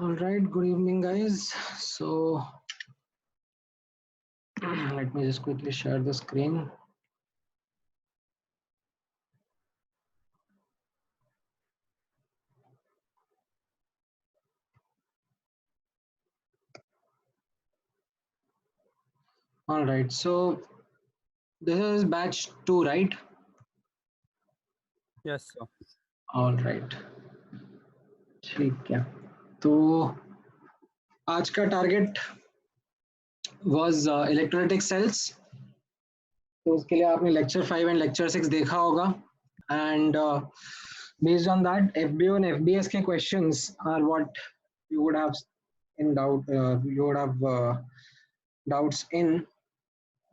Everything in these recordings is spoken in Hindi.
All right, good evening, guys. So let me just quickly share the screen. All right, so this is batch 2, right? Yes, sir. All right, ठीक है. तो आज का टारगेट वाज इलेक्ट्रोलाइटिक सेल्स. तो उसके लिए आपने लेक्चर 5 एंड लेक्चर 6 देखा होगा. And based on that, FBO and FBS के questions are what you would have in doubt. You would have doubts in.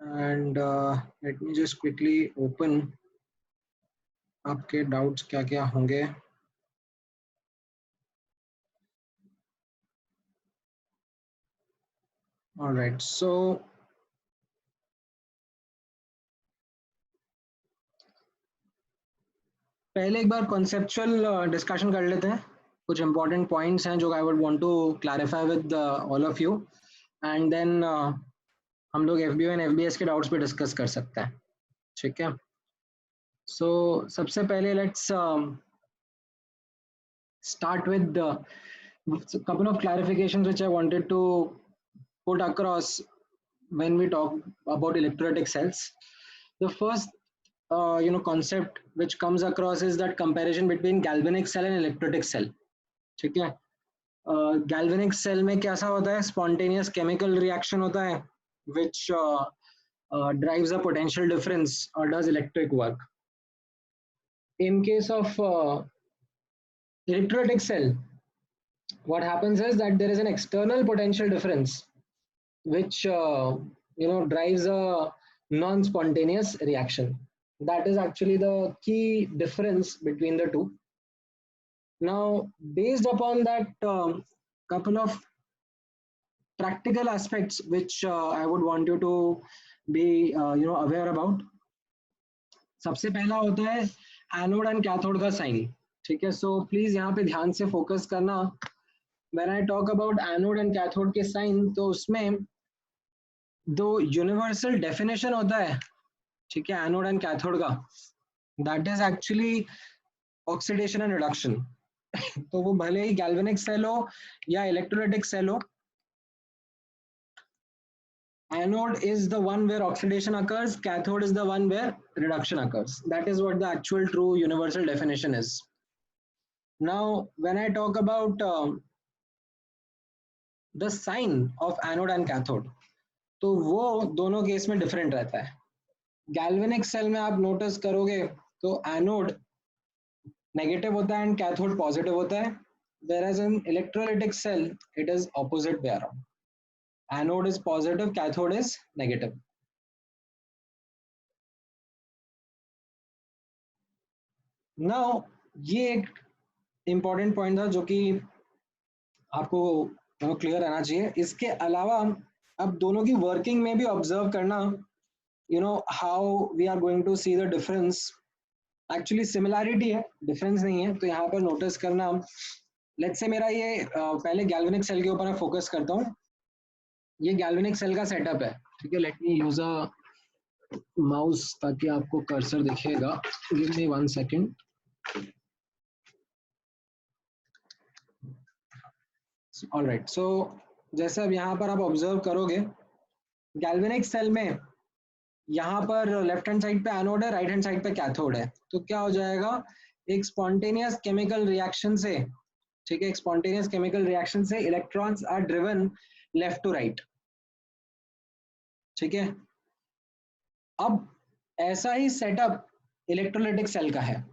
And let me just quickly open आपके डाउट्स क्या क्या होंगे. All right, so पहले एक बार कॉन्सेप्चुअल डिस्कशन कर लेते हैं. कुछ इंपॉर्टेंट पॉइंट्स हैं जो I would want to clarify with all of you, and then हम लोग एफबीओ एंड एफबीएस के डाउट्स पे डिस्कस कर सकते हैं. ठीक है. सो सबसे पहले let's start with a couple of clarifications which I wanted to put across when we talk about electrolytic cells. The first concept which comes across is that comparison between galvanic cell and electrolytic cell. ठीक है. galvanic cell में कैसा होता है? Spontaneous chemical reaction होता है which drives a potential difference or does electric work. In case of electrolytic cell, what happens is that there is an external potential difference which drives a non-spontaneous reaction. That is actually the key difference between the two. Now, based upon that, couple of practical aspects which I would want you to be aware about. सबसे पहला होता है एनोड एंड कैथोड का साइन. ठीक है. सो प्लीज यहाँ पे ध्यान से फोकस करना. When I talk about anode and cathode के साइन, तो उसमें दो यूनिवर्सल डेफिनेशन होता है. ठीक है. एनोड एंड कैथोड का, that is actually oxidation and reduction. तो वो भले ही गैल्वेनिक सेल हो या इलेक्ट्रोलाइटिक सेल हो, anode is the one where oxidation occurs, cathode is the one where reduction occurs. That is what the actual true universal definition is. Now, when I talk about the sign of anode and cathode, तो वो दोनों केस में डिफरेंट रहता है. गैल्वेनिक सेल में आप नोटिस करोगे तो एनोड नेगेटिव होता है एंड कैथोड पॉजिटिव होता है, whereas in electrolytic cell it is opposite way around. Anode is positive, cathode is negative. Now, ये एक important point था जो कि आपको क्लियर रहना चाहिए. इसके अलावा अब दोनों की वर्किंग में भी ऑब्जर्व करना, how we are going to see the difference. Actually similarity है, डिफरेंस नहीं है. तो यहाँ पर नोटिस करना, लेट्स से मेरा ये पहले गैल्वेनिक सेल के ऊपर मैं फोकस करता हूँ. ये गैल्वेनिक सेल का सेटअप है. ठीक है. Let me use a mouse ताकि आपको कर्सर दिखेगा. Give me 1 second. ऑलराइट. सो जैसे अब यहाँ पर आप ऑब्जर्व करोगे, गैल्वेनिक सेल में यहाँ पर लेफ्ट हैंड साइड पे एनोड है, राइट हैंड साइड पे कैथोड है. तो क्या हो जाएगा, एक स्पॉन्टेनियस केमिकल रिएक्शन से, ठीक है, एक स्पॉन्टेनियस केमिकल रिएक्शन से electrons are driven left to right. ठीक है. अब ऐसा ही सेटअप इलेक्ट्रोलाइटिक सेल का है.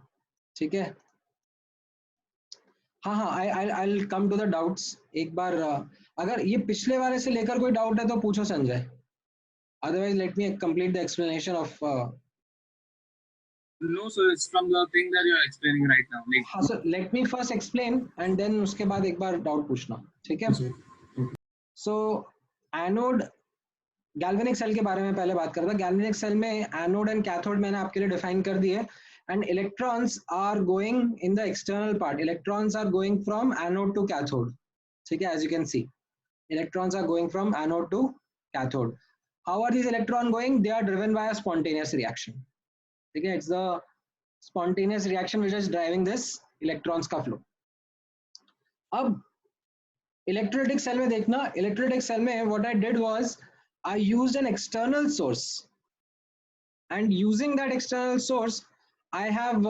ठीक है. हाँ, आई कम टू द डाउट्स. एक बार अगर ये पिछले वाले से लेकर कोई डाउट है तो पूछो Sanjay. Otherwise, let me complete the explanation of. No, sir, it's from the thing that you're explaining right now. हाँ sir, let me first explain and then उसके बाद एक बार डाउट पूछना. ठीक है. So एनोड गैल्वेनिक सेल के बारे में पहले बात करता. गैल्वेनिक सेल में एनोड एंड कैथोड मैंने आपके लिए डिफाइन कर दिए. and electrons are going in the external part. Electrons are going from anode to cathode. Okay, as you can see, electrons are going from anode to cathode. How are these electrons going? They are driven by a spontaneous reaction. Okay, it's the spontaneous reaction which is driving this electrons का flow. अब electrolytic cell में देखना, electrolytic cell में what I did was I used an external source, and using that external source I have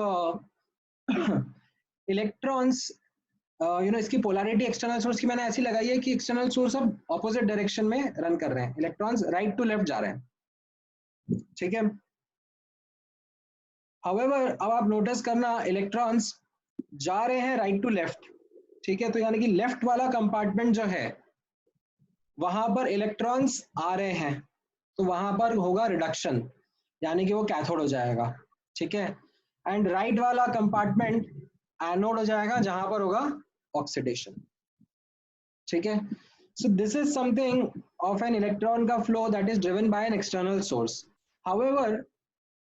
electrons, इसकी पोलैरिटी एक्सटर्नल सोर्स की मैंने ऐसी लगाई है कि एक्सटर्नल सोर्स अब ऑपोजिट डायरेक्शन में रन कर रहे हैं, इलेक्ट्रॉन्स राइट टू लेफ्ट जा रहे हैं, ठीक है. हाउएवर अब आप नोटिस करना, इलेक्ट्रॉन्स जा रहे हैं राइट टू लेफ्ट, ठीक है. तो यानी कि लेफ्ट वाला कंपार्टमेंट जो है वहां पर इलेक्ट्रॉन्स आ रहे हैं, तो वहां पर होगा रिडक्शन, यानी कि वो कैथोड हो जाएगा, ठीक है. एंड राइट वाला कंपार्टमेंट एनोड हो जाएगा, जहां पर होगा ऑक्सीडेशन, ठीक है. So this is something of an electron का flow that is driven by an external source. However,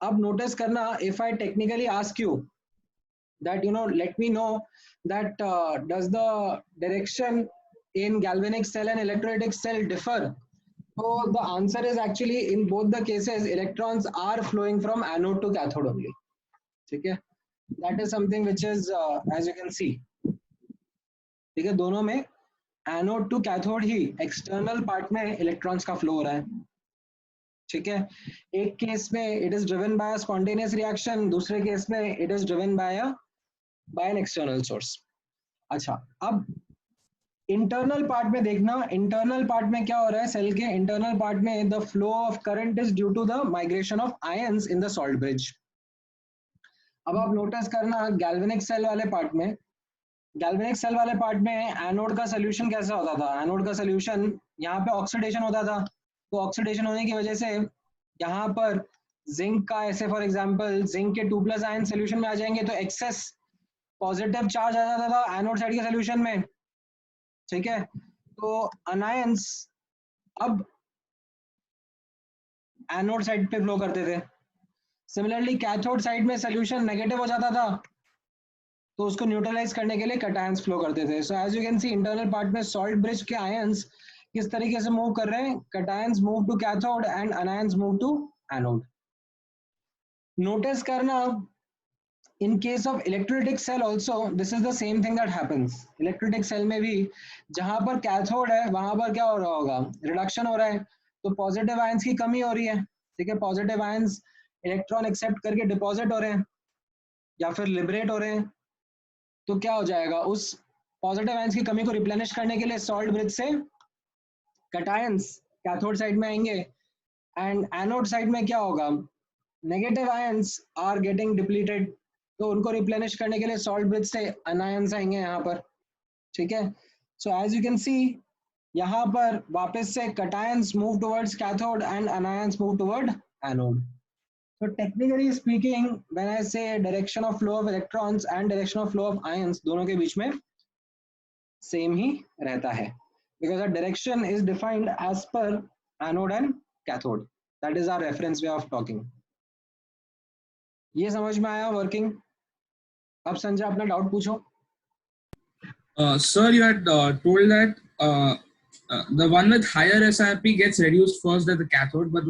अब notice करना, if I technically ask you that let me know that does the direction in galvanic cell and electrolytic cell differ? So the answer is actually in both the cases electrons are flowing from anode to cathode only, ठीक है. That is something which is as you can see, ठीक है, दोनों में एनोड टू कैथोड ही एक्सटर्नल पार्ट में इलेक्ट्रॉन्स का फ्लो हो रहा है, ठीक है. एक केस में it is driven by a spontaneous reaction, दूसरे केस में it is driven by an external source. अच्छा, अब इंटरनल पार्ट में देखना, इंटरनल पार्ट में क्या हो रहा है सेल के इंटरनल पार्ट में, the flow of current is due to the migration of ions in the salt bridge. अब आप नोटिस करना, गैल्वेनिक सेल वाले पार्ट में एनोड का सोल्यूशन कैसा होता था. एनोड का सोल्यूशन यहाँ पे ऑक्सीडेशन होता था, तो ऑक्सीडेशन होने की वजह से यहाँ पर जिंक का, ऐसे फॉर एग्जांपल जिंक के 2+ आयन सोल्यूशन में आ जाएंगे, तो एक्सेस पॉजिटिव चार्ज आ जाता था एनोड साइड के सोल्यूशन में, ठीक है. तो अनायंस अब एनोड साइड पे फ्लो करते थे. सिमिलरली कैथोड साइड में सोल्यूशन नेगेटिव हो जाता था, तो उसको न्यूट्रलाइज करने के लिए कटायंस फ्लो करते थे. So as you can see, internal part में सॉल्ट ब्रिज के आयंस किस तरीके से मूव कर रहे हैं, cations move to cathode and anions move to anode. Notice करना, in case of electrolytic cell also this is the same thing that happens. Electrolytic cell में भी जहां पर कैथोड है वहां पर क्या हो रहा होगा, रिडक्शन हो रहा है, तो पॉजिटिव आयंस की कमी हो रही है, ठीक है. पॉजिटिव आयंस इलेक्ट्रॉन एक्सेप्ट करके डिपॉजिट हो रहे हैं या फिर लिबरेट हो रहे हैं, तो क्या हो जाएगा, उस पॉजिटिव आयंस की कमी को रिप्लेनिश करने के लिए सॉल्ट ब्रिज से कटायंस कैथोड साइड में आएंगे, एंड एनोड साइड में क्या होगा, negative ions are getting depleted, तो उनको रिप्लेनिश करने के लिए सॉल्ट ब्रिज से अनायंस आएंगे यहाँ पर, ठीक है. So as you can see, यहाँ पर वापस से cations move towards cathode and anions move toward anode. So technically speaking, when I say direction of flow of electrons and direction of flow of ions, दोनों के बीच में same ही रहता है, because the direction is defined as per anode and cathode. That is our reference way of talking. ये समझ में आया working? अब संजय अपना डाउट पूछो. Sir, you had told that the one with higher SRP gets reduced first at the cathode, but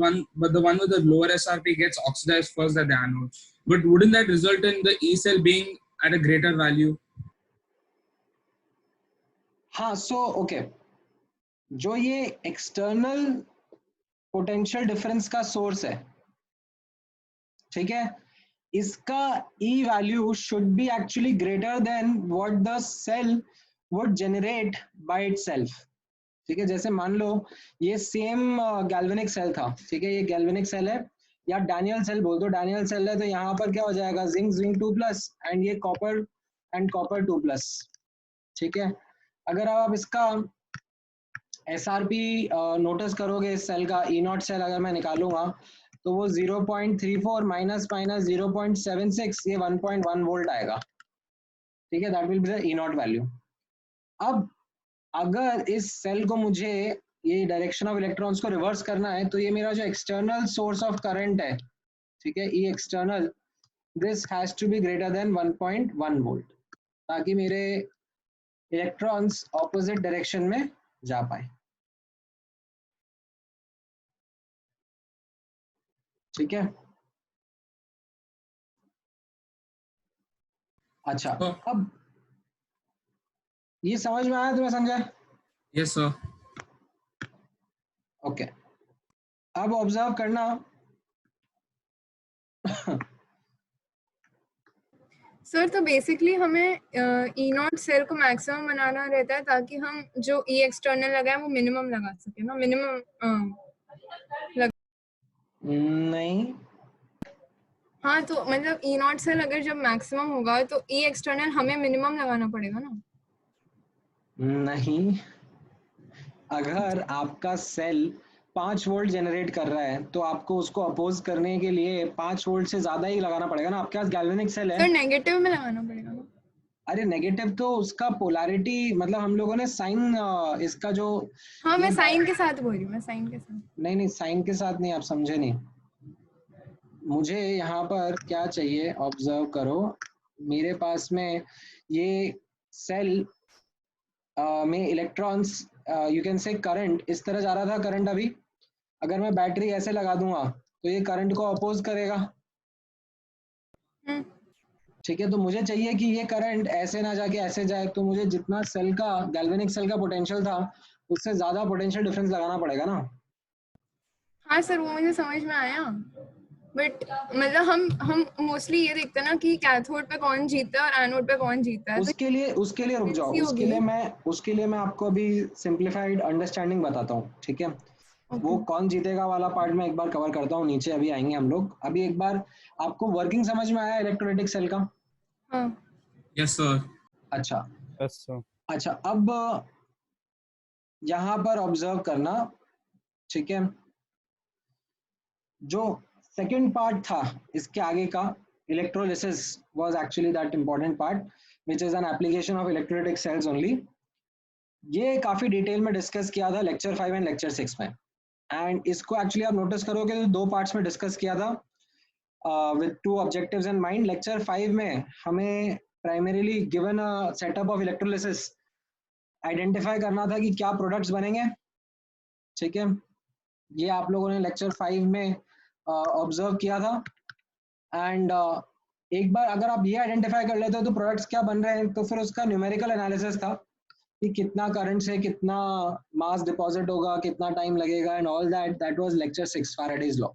the one with the lower SRP gets oxidized first at the anode. But wouldn't that result in the E cell being at a greater value? हाँ, so okay, जो ये external potential difference का source है, ठीक है, इसका E value should be actually greater than what the cell would generate by itself. ठीक है. जैसे मान लो ये सेम गैल्वेनिक सेल था, ठीक है, ये गैल्वेनिक सेल है या डैनियल सेल बोल दो, डैनियल सेल है, तो यहाँ पर क्या हो जाएगा, जिंक 2+ एंड ये कॉपर 2+, ठीक है. अगर आप इसका SRP नोटिस करोगे इस सेल का, E0 सेल अगर मैं निकालूंगा तो वो 0.34 माइनस 0.76, ये 1.1 वोल्ट आएगा, ठीक है. That will be the E0 value. अब अगर इस सेल को मुझे ये डायरेक्शन ऑफ इलेक्ट्रॉन्स को रिवर्स करना है, तो ये मेरा जो एक्सटर्नल सोर्स ऑफ करंट है, ठीक है, ई external, this has to be greater than 1.1 volt ताकि मेरे इलेक्ट्रॉन्स ऑपोजिट डायरेक्शन में जा पाए। ठीक है, अच्छा अब ये समझ में आया तुम्हें संजय? Yes sir. ओके, अब ऑब्जर्व करना सर तो बेसिकली हमें ई नॉट सेल को मैक्सिमम बनाना रहता है ताकि हम जो ई एक्सटर्नल लगाए वो मिनिमम लगा सके ना, मिनिमम नहीं, हाँ तो मतलब ई नॉट सेल अगर जब मैक्सिमम होगा तो ई एक्सटर्नल हमें मिनिमम लगाना पड़ेगा ना? नहीं, अगर आपका सेल 5 वोल्ट जनरेट कर रहा है तो आपको उसको अपोज करने के लिए 5 वोल्ट से ज्यादा ही लगाना पड़ेगा ना। आपके पास गैल्वेनिक सेल है। सर नेगेटिव में लगाना पड़ेगा ना? अरे नेगेटिव तो उसका पोलैरिटी, मतलब हम लोगों ने साइन इसका जो, हाँ मैं साइन के साथ बोल रही हूँ, मैं साइन के साथ। नहीं साइन के साथ नहीं, आप समझे नहीं। मुझे यहाँ पर क्या चाहिए, ऑब्जर्व करो, मेरे पास में ये सेल में इलेक्ट्रॉन्स, यू कैन से करंट इस तरह जा रहा था। करंट अभी अगर मैं बैटरी ऐसे लगा दूंगा तो ये करंट को अपोज करेगा। ठीक है, तो मुझे चाहिए कि ये करंट ऐसे ना जाके ऐसे जाए, तो मुझे जितना सेल का, गैल्वेनिक सेल का पोटेंशियल था उससे ज्यादा पोटेंशियल डिफरेंस लगाना पड़ेगा ना। हाँ सर वो मुझे समझ में आया, बट मतलब हम मोस्टली ये देखते हैं ना कि कैथोड पे कौन जीता है और एनोड पे कौन जीता है। उसके लिए रुक जाओ, उसके लिए मैं आपको अभी सिंप्लीफाइड अंडरस्टैंडिंग बताता हूँ। ठीक है, वो कौन जीतेगा वाला पार्ट मैं एक बार कवर करता हूँ, नीचे अभी आएंगे हम लोग। अभी एक बार आपको वर्किंग समझ में आया इलेक्ट्रोलाइटिक सेल का? Yes sir. अच्छा यस सर। अच्छा, अब यहाँ पर ऑब्जर्व करना। ठीक है, जो सेकंड पार्ट था इसके आगे का, electrolysis was actually that important part which is an application of electrolytic sales only. ये काफी डिटेल में डिस्कस किया था लेक्चर 5 एंड लेक्चर 6 में, एंड इसको एक्चुअली आप नोटिस करोगे तो 2 पार्ट्स में डिस्कस किया था with 2 objectives in mind. Lecture 5 में हमें primarily given a setup of electrolysis identify करना था कि क्या प्रोडक्ट्स बनेंगे। ठीक है, ये आप लोगों ने लेक्चर 5 में ऑब्जर्व किया था। एंड एक बार अगर आप ये आइडेंटिफाई कर लेते हो तो प्रोडक्ट्स क्या बन रहे हैं, तो फिर उसका न्यूमेरिकल एनालिसिस था कि कितना करंट से कितना मास डिपॉजिट होगा, कितना टाइम लगेगा, and all that was lecture 6 Faraday's law.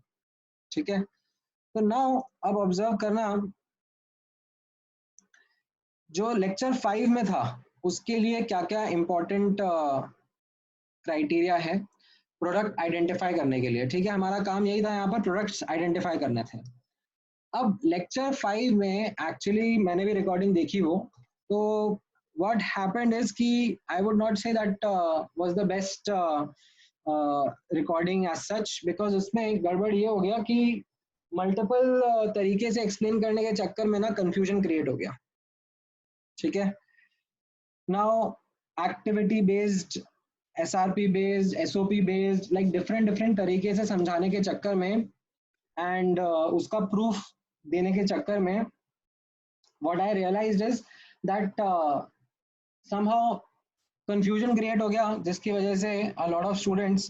ठीक है, तो नाउ अब ऑब्जर्व करना, जो लेक्चर 5 में था उसके लिए क्या क्या इंपॉर्टेंट क्राइटेरिया है प्रोडक्ट आइडेंटिफाई करने के लिए। ठीक है, हमारा काम यही था यहाँ पर प्रोडक्ट्स आइडेंटिफाई करने थे। अब लेक्चर 5 में एक्चुअली मैंने भी रिकॉर्डिंग देखी वो, तो what happened is कि I would not say that was the best recording as such, because उसमें गड़बड़ ये हो गया कि मल्टीपल तरीके से एक्सप्लेन करने के चक्कर में ना कंफ्यूजन क्रिएट हो गया। ठीक है, now activity based, SRP based, SOP based, like different तरीके से समझाने के चक्कर में एंड उसका प्रूफ देने के चक्कर में what I realized is that somehow confusion create हो गया, जिसकी वजह से a lot of students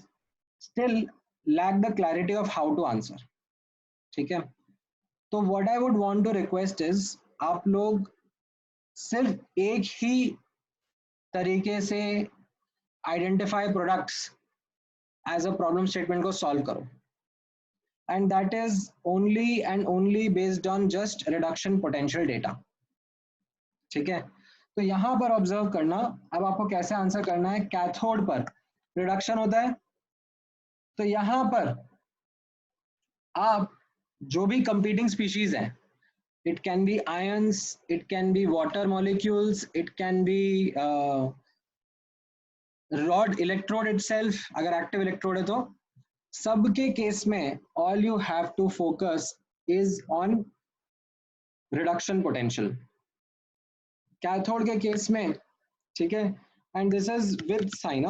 still lack the clarity of how to answer. ठीक है, तो what I would want to request is आप लोग सिर्फ एक ही तरीके से identify products as a problem statement को solve करो, and that is only and only based on just reduction potential data. ठीक है, तो यहां पर ऑब्जर्व करना, अब आपको कैसे आंसर करना है। कैथोड पर रिडक्शन होता है, तो यहां पर आप जो भी कंपीटिंग स्पीशीज हैं, it can be ions, it can be water molecules, it can be rod electrode itself, अगर एक्टिव इलेक्ट्रोड है तो सबके केस में all you have to focus is on reduction potential. Cathode के केस में, ठीक है, and this is with sign.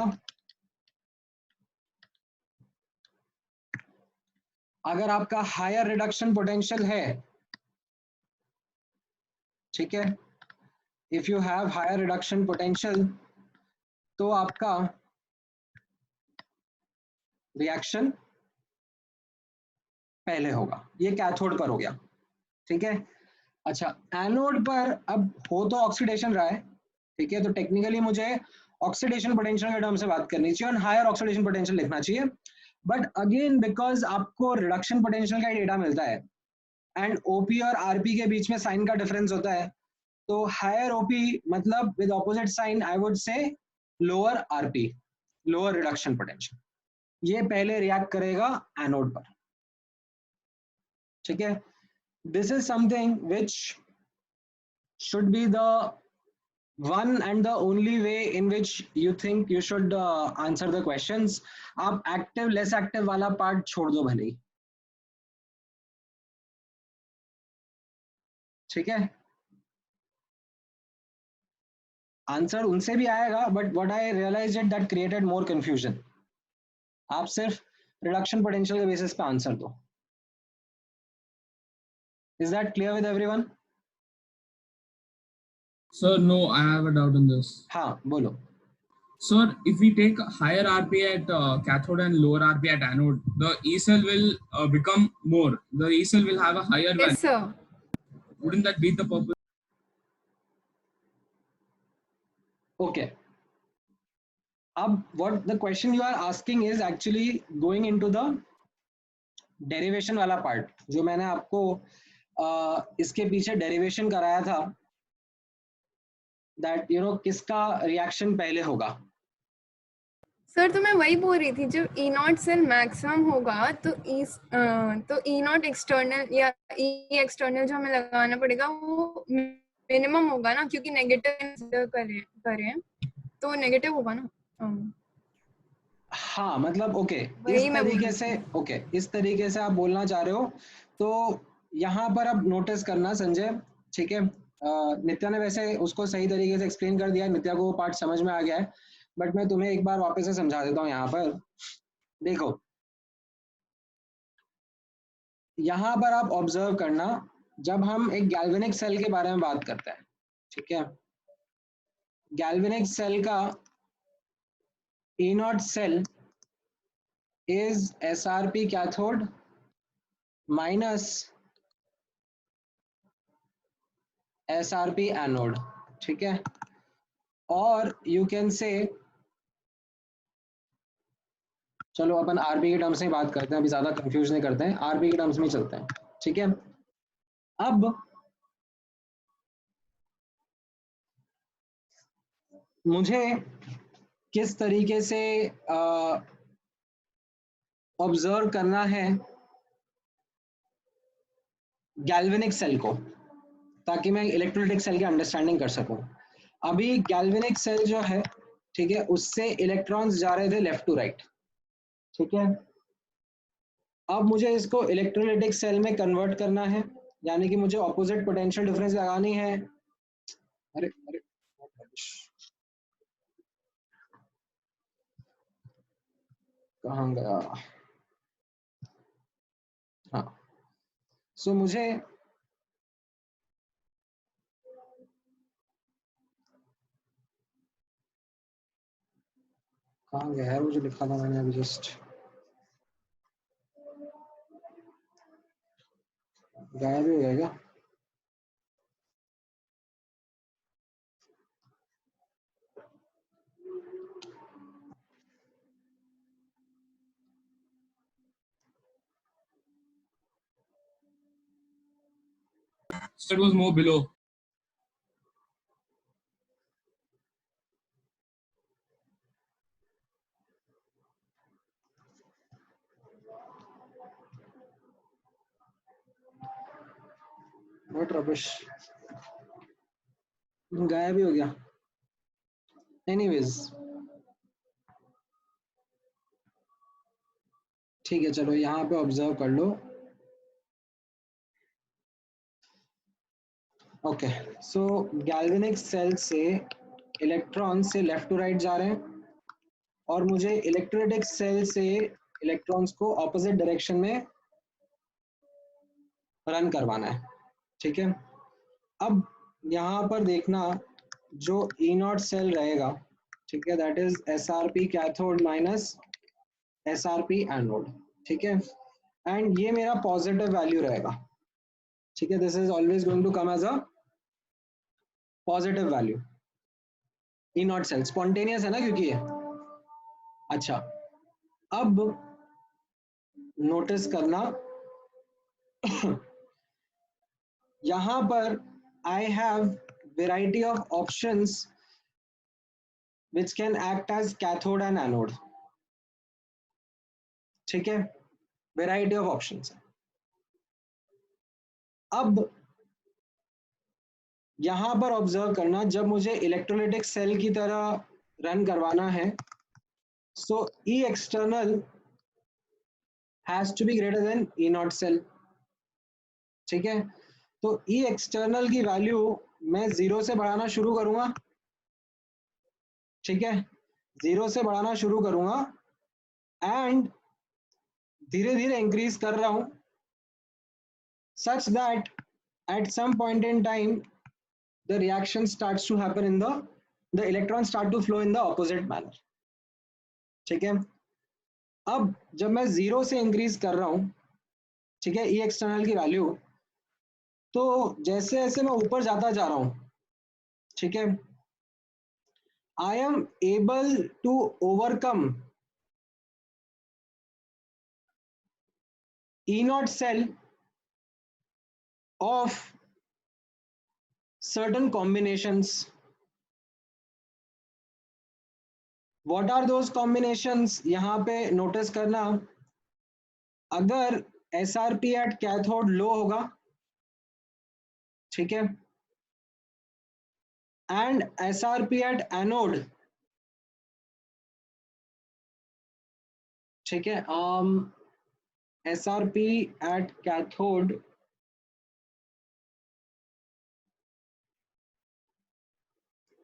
अगर आपका हायर रिडक्शन पोटेंशियल है ठीक है, if you have higher reduction potential तो आपका रिएक्शन पहले होगा। ये कैथोड पर हो गया, ठीक है। अच्छा, एनोड पर अब हो तो ऑक्सीडेशन रहा है, ठीक है, तो टेक्निकली मुझे ऑक्सीडेशन पोटेंशियल के टर्म से बात करनी चाहिए और हायर ऑक्सीडेशन पोटेंशियल लिखना चाहिए। बट अगेन बिकॉज आपको रिडक्शन पोटेंशियल का डेटा मिलता है एंड ओपी और आरपी के बीच में साइन का डिफरेंस होता है, तो हायर ओपी मतलब with opposite sign I would say lower RP, lower reduction potential, ये पहले रिएक्ट करेगा एनोड पर, ठीक है। This is something which should be the one and the only way in which you think you should answer the questions. आप एक्टिव लेस एक्टिव वाला पार्ट छोड़ दो भले ही, ठीक है। आंसर उनसे भी आएगा but what I realise it that created more confusion. आप सिर्फ रिडक्शन पोटेंशियल के बेसिस पे आंसर दो। Is that clear with everyone? Sir, no, I have a doubt on this. हाँ बोलो। Sir, if we take higher RP at cathode and lower RP at anode, the E cell will become more. The E cell will have a higher value. Yes, sir. Wouldn't that be the purpose? Okay. अब what the question you are asking is actually going into the derivation वाला part, जो मैंने आपको इसके पीछे डेरिवेशन कराया था, दैट यू नो किसका रिएक्शन पहले होगा। सर तो मैं वही बोल रही थी, जब ई नॉट सेल मैक्सिमम होगा तो ई नॉट एक्सटर्नल या ई एक्सटर्नल जो हमें लगाना पड़ेगा वो मिनिमम होगा ना, क्योंकि नेगेटिव करें तो नेगेटिव होगा ना। हाँ मतलब ओके, वही इस मैं बोल तरीके रही से ओके, इस तरीके से आप बोलना चाह रहे हो। तो यहाँ पर अब नोटिस करना संजय, ठीक है, नित्या ने वैसे उसको सही तरीके से एक्सप्लेन कर दिया है, नित्या को वो पार्ट समझ में आ गया है, बट मैं तुम्हें एक बार वापस से समझा देता हूँ। यहाँ पर देखो, यहाँ पर आप ऑब्जर्व करना, जब हम एक गैल्वेनिक सेल के बारे में बात करते हैं, ठीक है, गैल्वेनिक सेल का E naught cell is SRP cathode minus SRP anode, ठीक है। और you can say, चलो अपन आरपी के टर्म्स में बात करते हैं, अभी ज्यादा कंफ्यूज नहीं करते हैं, आरपी के टर्म्स में चलते हैं, ठीक है। अब मुझे किस तरीके से ऑब्जर्व करना है गैल्वेनिक सेल को, ताकि मैं इलेक्ट्रोलाइटिक सेल की अंडरस्टैंडिंग कर सकूं। अभी गैल्वेनिक सेल जो है, ठीक है, उससे इलेक्ट्रॉन्स जा रहे थे लेफ्ट टू राइट, ठीक है। अब मुझे इसको इलेक्ट्रोलाइटिक सेल में कन्वर्ट करना है, यानी कि मुझे ऑपोजिट पोटेंशियल डिफरेंस लगानी है। अरे अरे कहाँ गया? हाँ, सो मुझे कहाँ गया है वो जो लिखा था मैंने अभी जस्ट, गायब ही हो गया क्या? So it was more below. What rubbish, गायब ही हो गया। एनीवेज ठीक है, चलो यहाँ पे ऑब्जर्व कर लो। ओके, सो गैल्वेनिक सेल से इलेक्ट्रॉन से लेफ्ट टू राइट जा रहे हैं और मुझे इलेक्ट्रोलाइटिक सेल से इलेक्ट्रॉन्स को ऑपोजिट डायरेक्शन में रन करवाना है, ठीक है। अब यहाँ पर देखना जो ई नॉट सेल रहेगा, ठीक है, that is S R P cathode minus S R P anode, ठीक है, एंड ये मेरा पॉजिटिव वैल्यू रहेगा, ठीक है, this is always going to come as a positive value E nought cell, spontaneous है ना क्योंकि ये। अच्छा, अब नोटिस करना यहां पर I have variety of options which can act as cathode and anode, ठीक है, वेराइटी ऑफ ऑप्शंस है। अब यहां पर ऑब्जर्व करना, जब मुझे इलेक्ट्रोलाइटिक सेल की तरह रन करवाना है, so E external has to be greater than E nought cell, ठीक है, तो ई एक्सटर्नल की वैल्यू मैं 0 से बढ़ाना शुरू करूंगा, ठीक है, 0 से बढ़ाना शुरू करूंगा एंड धीरे धीरे इंक्रीज कर रहा हूं such that at some point in time the reaction starts to happen in the electrons start to flow in the opposite manner, ठीक है। अब जब मैं 0 से इंक्रीज कर रहा हूं, ठीक है, ई एक्सटर्नल की वैल्यू, तो जैसे जैसे मैं ऊपर जाता जा रहा हूं, ठीक है, I am able to overcome E nought cell of certain combinations. What are those combinations? यहाँ पे नोटिस करना, अगर S R P at cathode low होगा, ठीक है, and S R P at anode, ठीक है, S R P at cathode,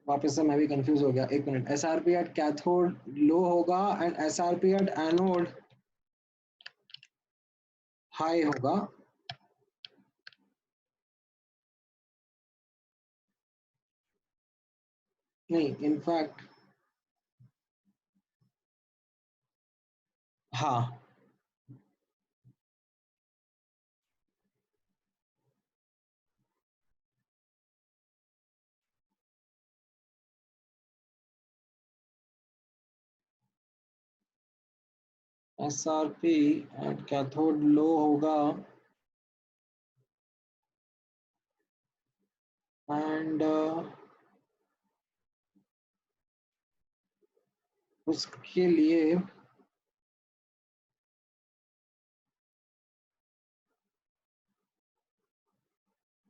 वापस से मैं भी कंफ्यूज हो गया, एक minute, S R P at cathode low होगा and S R P at anode high होगा, नहीं इनफैक्ट हाँ, S R P at cathode low होगा एंड उसके लिए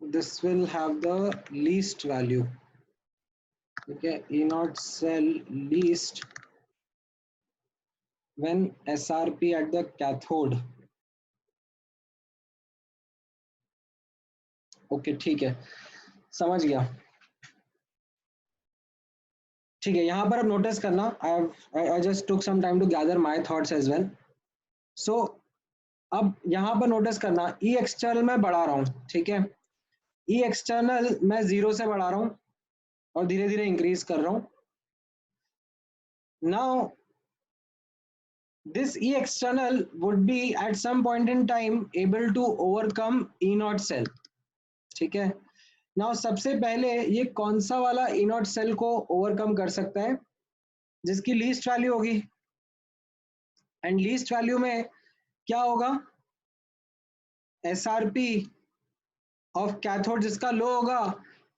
this will have the least value, okay, E naught cell least when SRP at the cathode, okay, ठीक है, समझ गया, ठीक है, यहां पर अब नोटिस करना, I just took some time to gather my thoughts as well, so अब यहां पर नोटिस करना, ई एक्सटर्नल मैं बढ़ा रहा हूं, ठीक है, ई एक्सटर्नल मैं 0 से बढ़ा रहा हूं और धीरे धीरे इंक्रीज कर रहा हूं, now this E external would be at some point in time able to overcome E naught cell, ठीक है, नाउ सबसे पहले ये कौन सा वाला E naught cell को ओवरकम कर सकता है, जिसकी लीस्ट वैल्यू होगी, एंड लीस्ट वैल्यू में क्या होगा, SRP ऑफ कैथोड जिसका लो होगा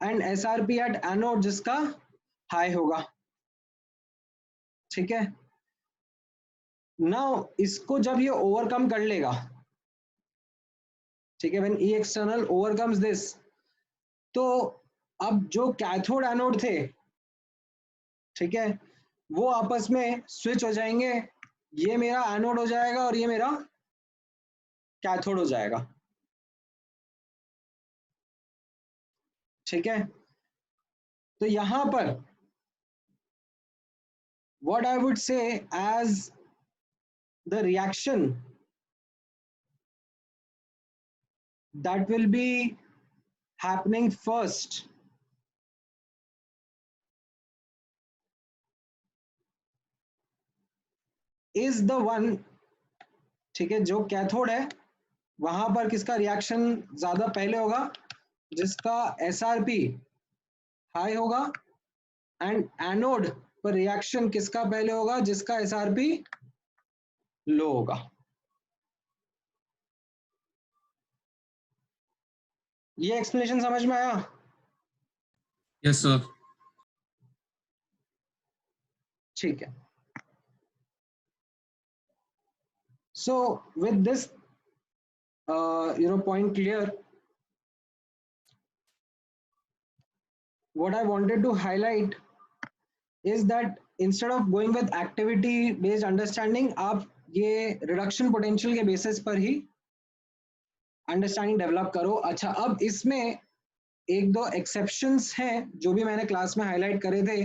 एंड SRP एट एनोड जिसका हाई होगा, ठीक है, नाउ इसको जब ये ओवरकम कर लेगा, ठीक है, when E external overcomes this, तो अब जो कैथोड एनोड थे, ठीक है, वो आपस में स्विच हो जाएंगे, ये मेरा एनोड हो जाएगा और ये मेरा कैथोड हो जाएगा, ठीक है, तो यहां पर what I would say as the reaction that will be happening first is the one, ठीक है, जो कैथोड है वहां पर किसका रिएक्शन ज्यादा पहले होगा, जिसका SRP हाई होगा, एंड एनोड पर रिएक्शन किसका पहले होगा, जिसका SRP लो होगा। ये एक्सप्लेनेशन समझ में आया? Yes, sir. ठीक है। So with this point clear, what I wanted to highlight is that instead of going with activity based understanding, आप ये reduction potential के basis पर ही अंडरस्टैंडिंग डेवलप करो। अच्छा, अब इसमें एक दो एक्सेप्शंस हैं जो भी मैंने क्लास में हाईलाइट करे थे,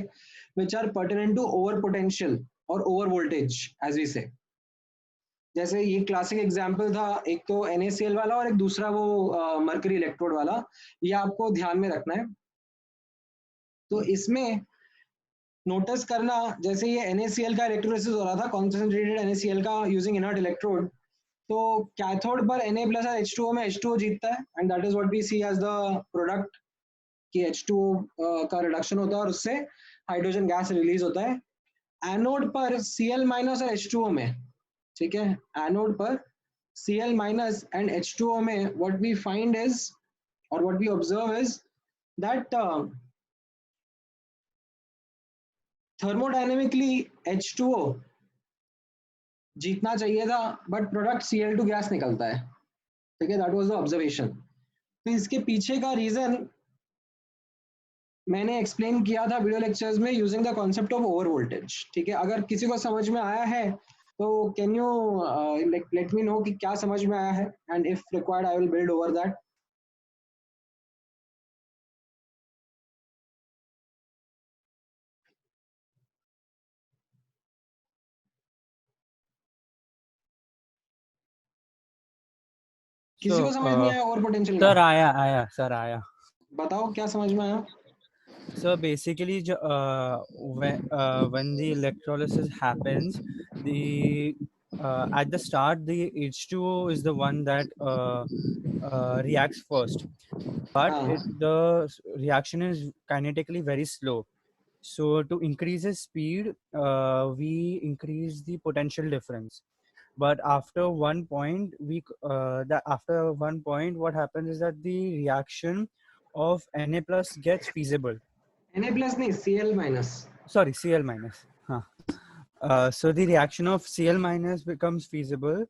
which are pertinent to over potential और over voltage as we say. जैसे ये क्लासिक एग्जांपल था, एक तो NaCl वाला और एक दूसरा वो मर्करी इलेक्ट्रोड वाला, ये आपको ध्यान में रखना है। तो इसमें नोटिस करना, जैसे ये NaCl का इलेक्ट्रोलिसिस हो रहा था, कॉन्सेंट्रेटेड NaCl का यूजिंग इनर्ट इलेक्ट्रोड, तो कैथोड पर Na प्लस और H2O में H2O जीतता है, and that is what we see as the product कि H2O का रिडक्शन होता है और उससे हाइड्रोजन गैस रिलीज होता है। एनोड पर Cl माइनस और H2O में, ठीक है, एनोड पर Cl माइनस एंड H2O में व्हाट वी फाइंड इज और what we observe is that thermodynamically H2O जीतना चाहिए था, बट प्रोडक्ट Cl2 गैस निकलता है, ठीक है, दैट वाज द ऑब्जर्वेशन। तो इसके पीछे का रीजन मैंने एक्सप्लेन किया था वीडियो लेक्चर्स में using the concept of over voltage, ठीक है। अगर किसी को समझ में आया है तो can you let me know कि क्या समझ में आया है, and if required I will build over that. किसी को समझ नहीं आया ओवर पोटेंशियल का? सर आया सर आया। बताओ क्या समझ में आया? So basically, when the electrolysis happens, the at the start the H2O is the one that reacts first, but the reaction is kinetically very slow. So to increase the speed, we increase the potential difference. But after one point, what happens is that the reaction of Na plus gets feasible. Na plus नहीं, Cl minus. Sorry, Cl minus. So the reaction of Cl minus becomes feasible,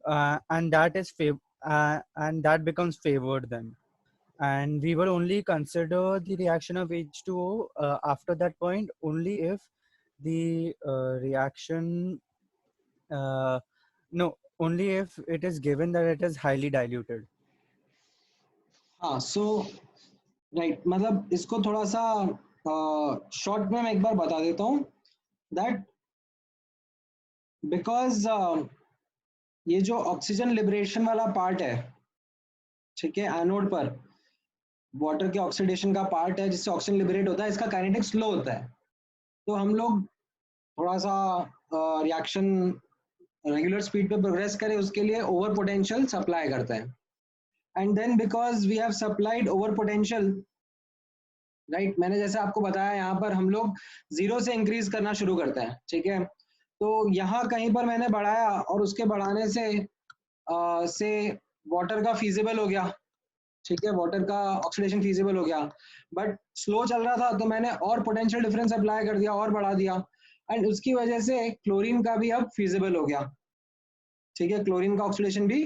and that becomes favored then. And we will only consider the reaction of H2O after that point only if the reaction only if it is given that it is highly diluted. हाँ, so right, मतलब इसको थोड़ा सा शॉर्ट में मैं एक बार बता देता हूँ दैट बिकॉज ये जो ऑक्सीजन लिबरेशन वाला पार्ट है, ठीक है, एनोड पर वाटर के ऑक्सीडेशन का पार्ट है जिससे ऑक्सीजन लिबरेट होता है, इसका काइनेटिक्स स्लो होता है। तो हम लोग थोड़ा सा रिएक्शन रेगुलर स्पीड पे प्रोग्रेस करें, उसके लिए ओवर पोटेंशियल सप्लाई करते हैं, and then because we have supplied over potential, right, मैंने जैसे आपको बताया यहाँ पर हम लोग 0 से इंक्रीज करना शुरू करते हैं, ठीक है। तो यहाँ कहीं पर मैंने बढ़ाया और उसके बढ़ाने से वाटर का फीजिबल हो गया, ठीक है, वाटर का ऑक्सीडेशन फीजिबल हो गया, बट स्लो चल रहा था तो मैंने और पोटेंशियल डिफरेंस अप्लाई कर दिया और बढ़ा दिया, एंड उसकी वजह से क्लोरीन का भी अब फीजिबल हो गया, ठीक है, क्लोरीन का ऑक्सीडेशन भी,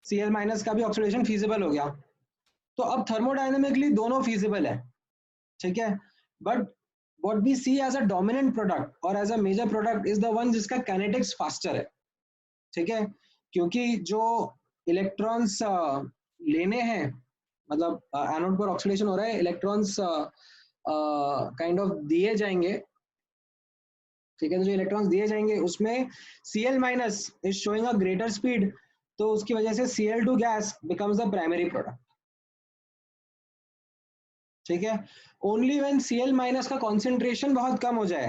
Cl माइनस का भी ऑक्सीडेशन फीजिबल हो गया। तो अब थर्मोडायनेमिकली दोनों फीजिबल है, ठीक है, but what we see as a dominant product और as a major product is the one जिसका kinetics faster है, ठीक है, क्योंकि जो इलेक्ट्रॉन्स लेने हैं, मतलब एनोड पर ऑक्सीडेशन हो रहा है, इलेक्ट्रॉन्स काइंड ऑफ दिए जाएंगे, ठीक है, तो जो इलेक्ट्रॉन्स दिए जाएंगे उसमें Cl minus is showing a greater speed, तो उसकी वजह से Cl2 gas becomes the primary product, ठीक है। ओनली व्हेन Cl माइनस का कॉन्सेंट्रेशन बहुत कम हो जाए,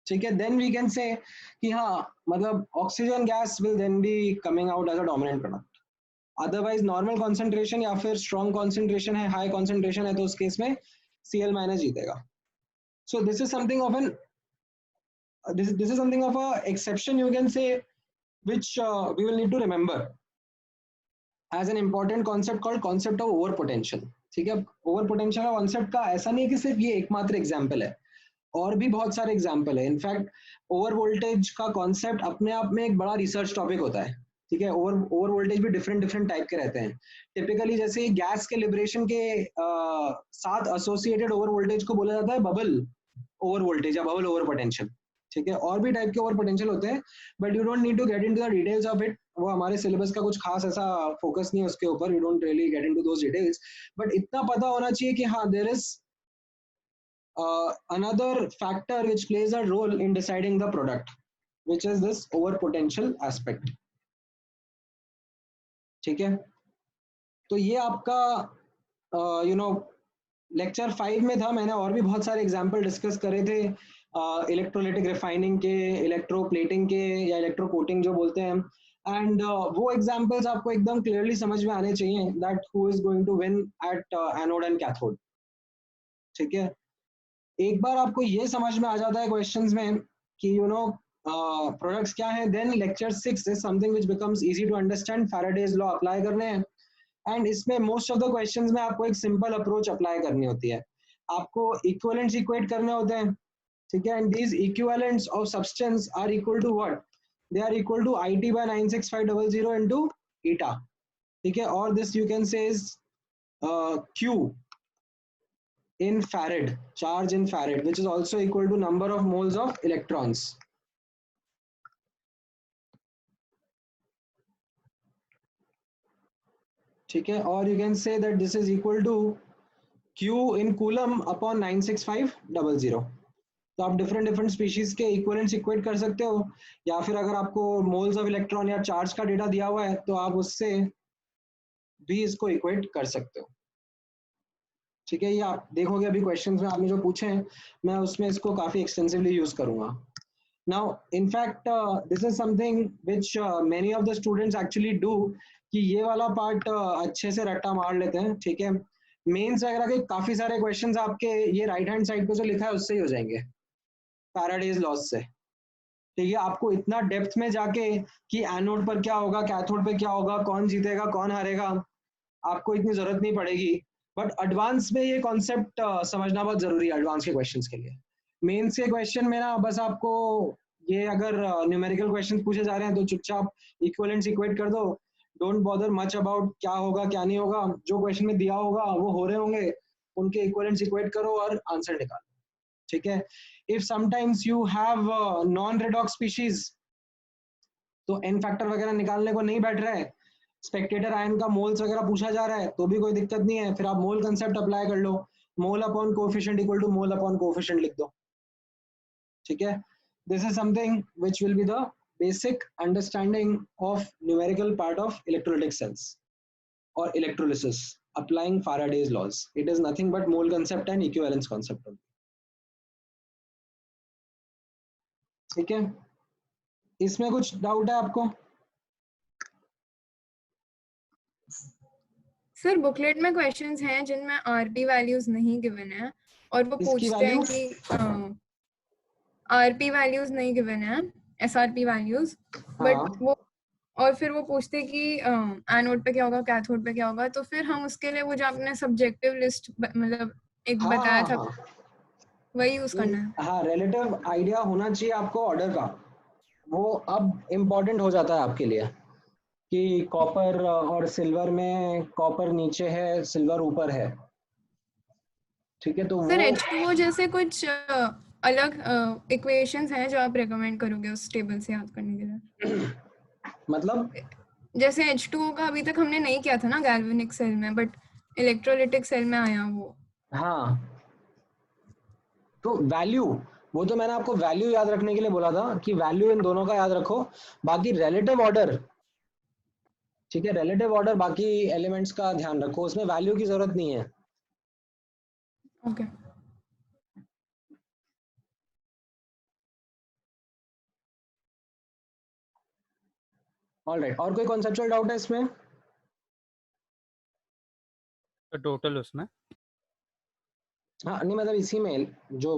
ठीक है, देन वी कैन से कि हाँ मतलब oxygen gas will then be coming out as a dominant product. Otherwise normal concentration या फिर स्ट्रॉन्ग कॉन्सेंट्रेशन है, हाई कॉन्सेंट्रेशन है, तो उस केस में Cl माइनस जीतेगा। So this is something of an this is something of a exception, you can say, which we will need to remember as an important concept called concept of over potential। ठीक है, ओवर पोटेंशियल का कॉन्सेप्ट का ऐसा नहीं है कि सिर्फ ये एकमात्र एग्जाम्पल है, और भी बहुत सारे एग्जाम्पल है। इनफैक्ट ओवर वोल्टेज का कॉन्सेप्ट अपने आप में एक बड़ा रिसर्च टॉपिक होता है। ठीक है, ओवर वोल्टेज भी डिफरेंट टाइप के रहते हैं। टिपिकली जैसे गैस के लिबरेशन के साथ एसोसिएटेड ओवर वोल्टेज को बोला जाता है बबल ओवर वोल्टेज या बबल ओवर पोटेंशियल। ठीक है, और भी टाइप के ओवर पोटेंशियल होते हैं, but you don't need to get into the details of it. वो हमारे सिलेबस का कुछ खास ऐसा फोकस नहीं है उसके ऊपर, we don't really get into those details. But इतना पता होना चाहिए कि हाँ, there is another factor which plays a role in deciding the product, which is this over potential aspect। ठीक है, तो ये आपका लेक्चर 5 में था। मैंने और भी बहुत सारे एग्जांपल डिस्कस करे थे इलेक्ट्रोलिटिक रिफाइनिंग के, इलेक्ट्रोप्लेटिंग के या इलेक्ट्रो कोटिंग जो बोलते हैं, एंड वो एग्जांपल्स आपको एकदम क्लियरली समझ में आने चाहिए that who is going to win at anode and cathode. ठीक है, एक बार आपको ये समझ में आ जाता है क्वेश्चंस में कि प्रोडक्ट्स क्या है, then lecture 6 is something which becomes easy to understand. Faraday's law apply करने हैं, एंड इसमें मोस्ट ऑफ द क्वेश्चंस में आपको एक सिंपल अप्रोच अप्लाई करनी होती है। आपको इक्विवेलेंट्स इक्वेट करने होते हैं। ठीक है, and these equivalents of substance are equal to what, they are equal to IT by 96500 into eta। ठीक है, और this you can say is Q in farad, charge in farad, which is also equal to number of moles of electrons। ठीक है, और you can say that this is equal to Q in coulomb upon 96500। तो आप डिफरेंट स्पीशीज के इक्विवेलेंट्स इक्वेट कर सकते हो, या फिर अगर आपको मोल्स ऑफ इलेक्ट्रॉन या चार्ज का डेटा दिया हुआ है तो आप उससे भी इसको इक्वेट कर सकते हो। ठीक है, ये आप देखोगे अभी क्वेश्चंस में आपने जो पूछे हैं, मैं उसमें इसको काफी एक्सटेंसिवली यूज करूंगा। Now in fact this is something which many of the students actually do, कि ये वाला पार्ट अच्छे से रट्टा मार लेते हैं। ठीक है, मेंस वगैरह के काफी सारे क्वेश्चंस आपके ये राइट हैंड साइड पे जो लिखा है उससे ही हो जाएंगे, फैराडेज लॉज से। ठीक है, आपको इतना डेप्थ में जाके कि एनोड पर क्या होगा, कैथोड पे क्या होगा, कौन जीतेगा कौन हारेगा, आपको इतनी जरूरत नहीं पड़ेगी। बट एडवांस में ये कॉन्सेप्ट समझना बहुत जरूरी है एडवांस के क्वेश्चंस के लिए। मेंस के क्वेश्चन में ना बस आपको ये अगर न्यूमेरिकल क्वेश्चन पूछे जा रहे हैं तो चुपचाप इक्विवेलेंट्स इक्वेट कर दो, डोंट बॉदर मच अबाउट क्या होगा क्या नहीं होगा। जो क्वेश्चन में दिया होगा वो हो रहे होंगे, उनके इक्विवेलेंट्स इक्वेट करो और आंसर निकालो। ठीक है, if sometimes you have non redox species तो एन फैक्टर वगैरह निकालने को नहीं बैठ रहा है, स्पेक्टेटर आयन का मोल्स वगैरह पूछा जा रहा है तो भी कोई दिक्कत नहीं है, फिर आप मोल कंसेप्ट अप्लाई कर लो, mole upon coefficient equal to mole upon coefficient लिख दो। ठीक है, this is something which will be the basic understanding of numerical part of electrolytic cells और electrolysis applying Faraday's laws. It is nothing but mole concept and equivalence concept. ठीक है, इसमें कुछ डाउट है आपको? सर बुकलेट में क्वेश्चंस हैं जिनमें आरपी वैल्यूज नहीं गिवन है, और वो इसकी पूछते हैं values? कि आरपी वैल्यूज नहीं गिवन है, एसआरपी वैल्यूज, बट वो और फिर वो पूछते हैं कि एनोड पे क्या होगा, कैथोड पे क्या होगा। तो फिर हम उसके लिए वो जो आपने सब्जेक्टिव लिस्ट मतलब एक बताया था, वही यूज करना है। हाँ, रिलेटिव आइडिया होना चाहिए आपको ऑर्डर का। वो अब इम्पोर्टेंट हो जाता है आपके लिए कि कॉपर और सिल्वर में कॉपर नीचे है, सिल्वर ऊपर है। ठीक है, तो सर वो H2O जैसे कुछ अलग इक्वेशंस हैं जो आप रेकमेंड करोगे उस टेबल से याद करने के लिए? मतलब जैसे H2O का अभी तक हमने नहीं किया था ना गैल्वेनिक सेल में, बट इलेक्ट्रोलिटिक सेल में आया वो। हाँ, तो वैल्यू, वो तो मैंने आपको वैल्यू याद रखने के लिए बोला था कि वैल्यू इन दोनों का याद रखो। बाकी रिलेटिव ऑर्डर, ठीक है, रिलेटिव ऑर्डर बाकी एलिमेंट्स का ध्यान रखो, उसमें वैल्यू की जरूरत नहीं है। ओके। ऑलराइट, और कोई कॉन्सेप्चुअल डाउट है इसमें? तो टोटल उसमें हाँ नहीं मतलब इसी में जो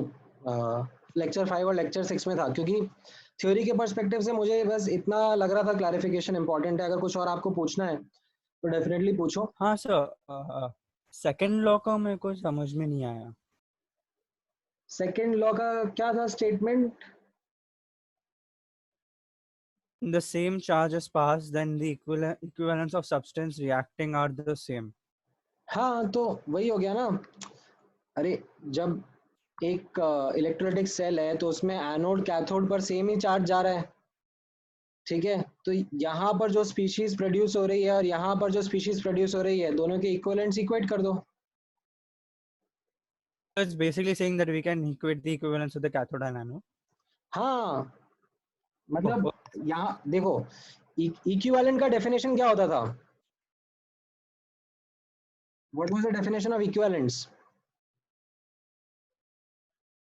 लेक्चर 5 और लेक्चर 6 में था, क्योंकि थ्योरी के पर्सपेक्टिव से मुझे बस इतना लग रहा था क्लैरिफिकेशन इंपॉर्टेंट है। अगर कुछ और आपको पूछना है तो डेफिनेटली पूछो। हाँ सर, सेकंड लॉ का मेरे को समझ में नहीं आया। सेकंड लॉ का क्या था statement? The same charge is passed, then the equivalence of substance reacting are the same. हाँ तो वही हो गया ना। अरे जब एक इलेक्ट्रोलाइटिक सेल है तो उसमें एनोड कैथोड पर सेम ही चार्ज जा रहा है, ठीक है? तो यहाँ पर जो स्पीशीज प्रोड्यूस हो रही है और यहाँ पर जो स्पीशीज प्रोड्यूस हो रही है, दोनों के इक्विवेलेंट्स इक्वेट कर दो। So it's basically saying that we can equate the equivalence of the cathode and anode. हाँ मतलब Oh, यहाँ देखो, इक्विवेलेंट का डेफिनेशन क्या होता था? What was the definition of equivalents?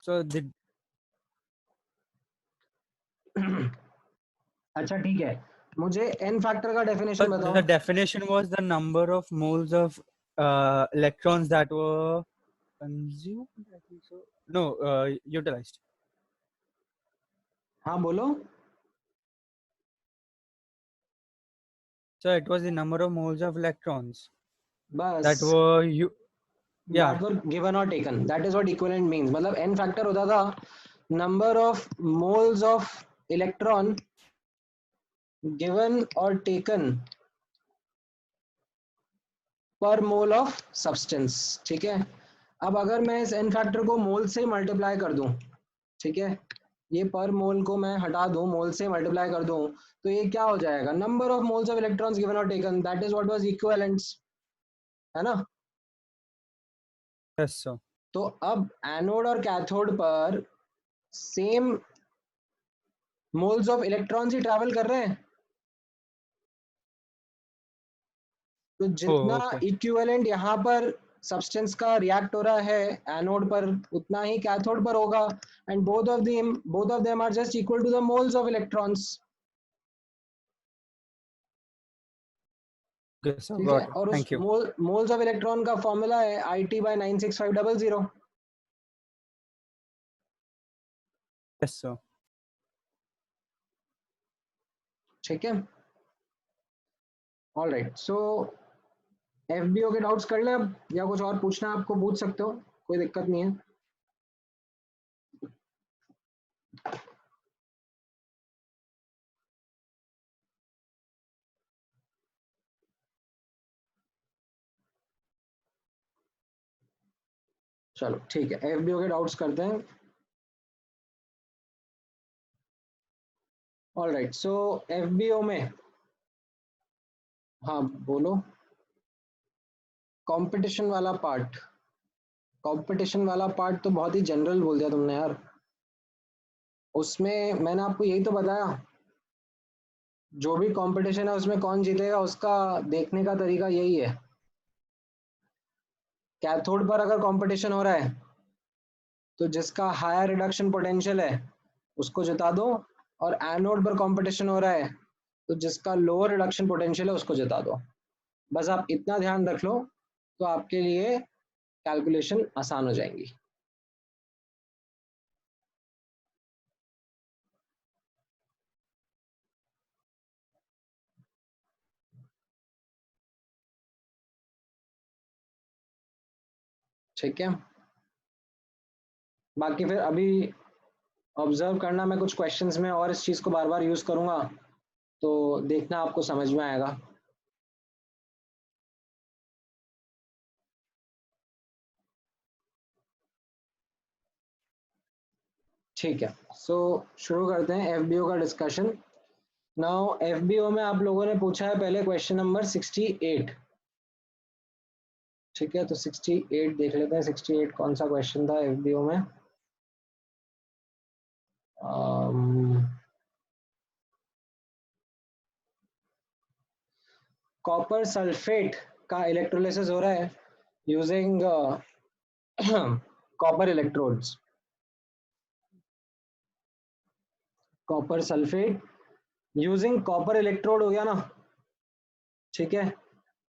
so the अच्छा ठीक है, मुझे एन फैक्टर का डेफिनेशन बताओ। definition was the number of moles of electrons that were consumed. I think so. No, utilized. हाँ बोलो। So it was the number of moles of electrons बस that were you. Yeah. that were given or taken, that is what equivalent means। मतलब n फैक्टर होता था number of moles of electron given or taken per mole of substance, ठीक है? अब अगर मैं इस n फैक्टर को मोल से मल्टीप्लाई कर दूं, ठीक है, ये पर मोल को मैं हटा दूं, मोल से मल्टीप्लाई कर दूं, तो ये क्या हो जाएगा? Number of moles of electrons given और taken, that is what was equivalents, है ना? Yes, sir. तो अब एनोड और कैथोड पर same moles of electrons he travel कर रहे हैं, तो जितना Oh, okay. इक्विवेलेंट यहाँ पर सब्सटेंस का रिएक्ट हो रहा है एनोड पर, उतना ही कैथोड पर होगा। And both of them are just equal to the moles of electrons, Okay, sir. ठीक है? Got it. और उस Thank you. Moles of electron का फॉर्मूला है IT/96500, Yes, sir. ठीक है? ऑलराइट, सो एफबीओ के डाउट्स कर ले अब, या कुछ और पूछना है आपको पूछ सकते हो, कोई दिक्कत नहीं है। चलो ठीक है, एफबीओ के डाउट्स करते हैं। ऑलराइट, सो एफबीओ में, हाँ बोलो। कंपटीशन वाला पार्ट, कंपटीशन वाला पार्ट तो बहुत ही जनरल बोल दिया तुमने यार। उसमें मैंने आपको यही तो बताया, जो भी कंपटीशन है उसमें कौन जीतेगा उसका देखने का तरीका यही है। कैथोड पर अगर कंपटीशन हो रहा है तो जिसका हायर रिडक्शन पोटेंशियल है उसको जिता दो, और एनोड पर कंपटीशन हो रहा है तो जिसका लोअर रिडक्शन पोटेंशियल है उसको जिता दो। बस आप इतना ध्यान रख लो तो आपके लिए कैलकुलेशन आसान हो जाएंगी। ठीक है, बाकी फिर अभी ऑब्जर्व करना, मैं कुछ क्वेश्चंस में और इस चीज़ को बार बार यूज़ करूँगा तो देखना आपको समझ में आएगा। ठीक है, सो शुरू करते हैं एफबीओ का डिस्कशन। नाउ एफबीओ में आप लोगों ने पूछा है पहले क्वेश्चन नंबर 68, ठीक है? तो 68 देख लेते हैं, 68 कौन सा क्वेश्चन था एफबीओ में। कॉपर सल्फेट का इलेक्ट्रोलिसिस हो रहा है using copper electrodes. Copper sulphate using copper electrode हो गया ना, ठीक है,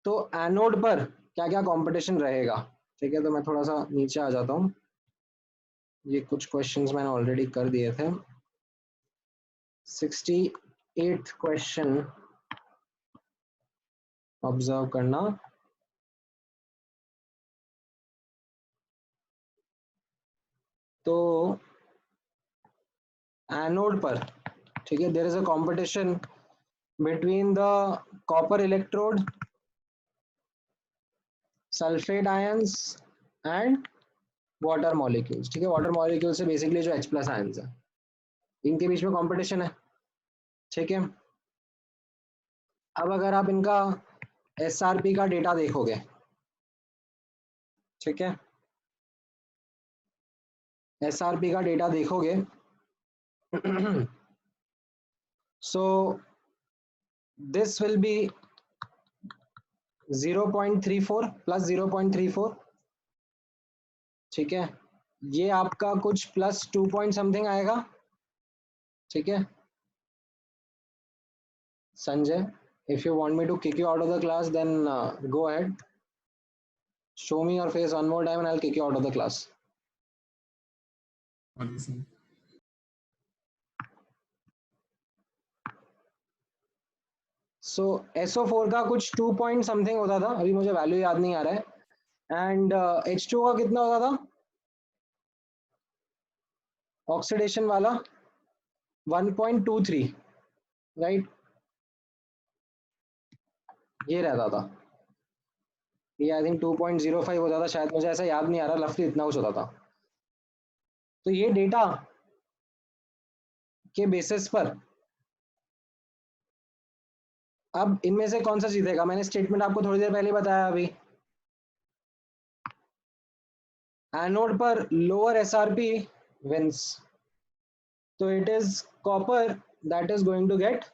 तो एनोड पर क्या क्या कंपटीशन रहेगा, ठीक है। तो मैं थोड़ा सा नीचे आ जाता हूँ, ये कुछ क्वेश्चंस मैंने ऑलरेडी कर दिए थे। 68th क्वेश्चन ऑब्जर्व करना। तो एनोड पर, ठीक है, there is a competition between the copper electrode, sulphate ions and water molecules, ठीक है। वाटर मॉलिक्यूल से बेसिकली जो H+ आयंस है, इनके बीच में कंपटीशन है, ठीक है। अब अगर आप इनका SRP का डेटा देखोगे, ठीक है, SRP का डेटा देखोगे so this will be 0.34 plus 0.34, ठीक है। ये आपका कुछ प्लस 2 पॉइंट समथिंग आएगा, ठीक है। Sanjay, if you want me to kick you out of the class, then go ahead, show me your face one more time and I'll kick you out of the class. So SO4 का कुछ 2 पॉइंट समथिंग होता था, अभी मुझे वैल्यू याद नहीं आ रहा है। एंड H2 का कितना होता था ऑक्सीडेशन वाला, 1.23, राइट, ये रहता था। ये आई थिंक 2.05 होता था शायद, मुझे ऐसा याद नहीं आ रहा, रफली इतना कुछ होता था। तो ये डेटा के बेसिस पर अब इनमें से कौन सा जीतेगा, मैंने स्टेटमेंट आपको थोड़ी देर पहले बताया। अभी एनोड पर लोअर SRP विंस, तो it is copper that is going to get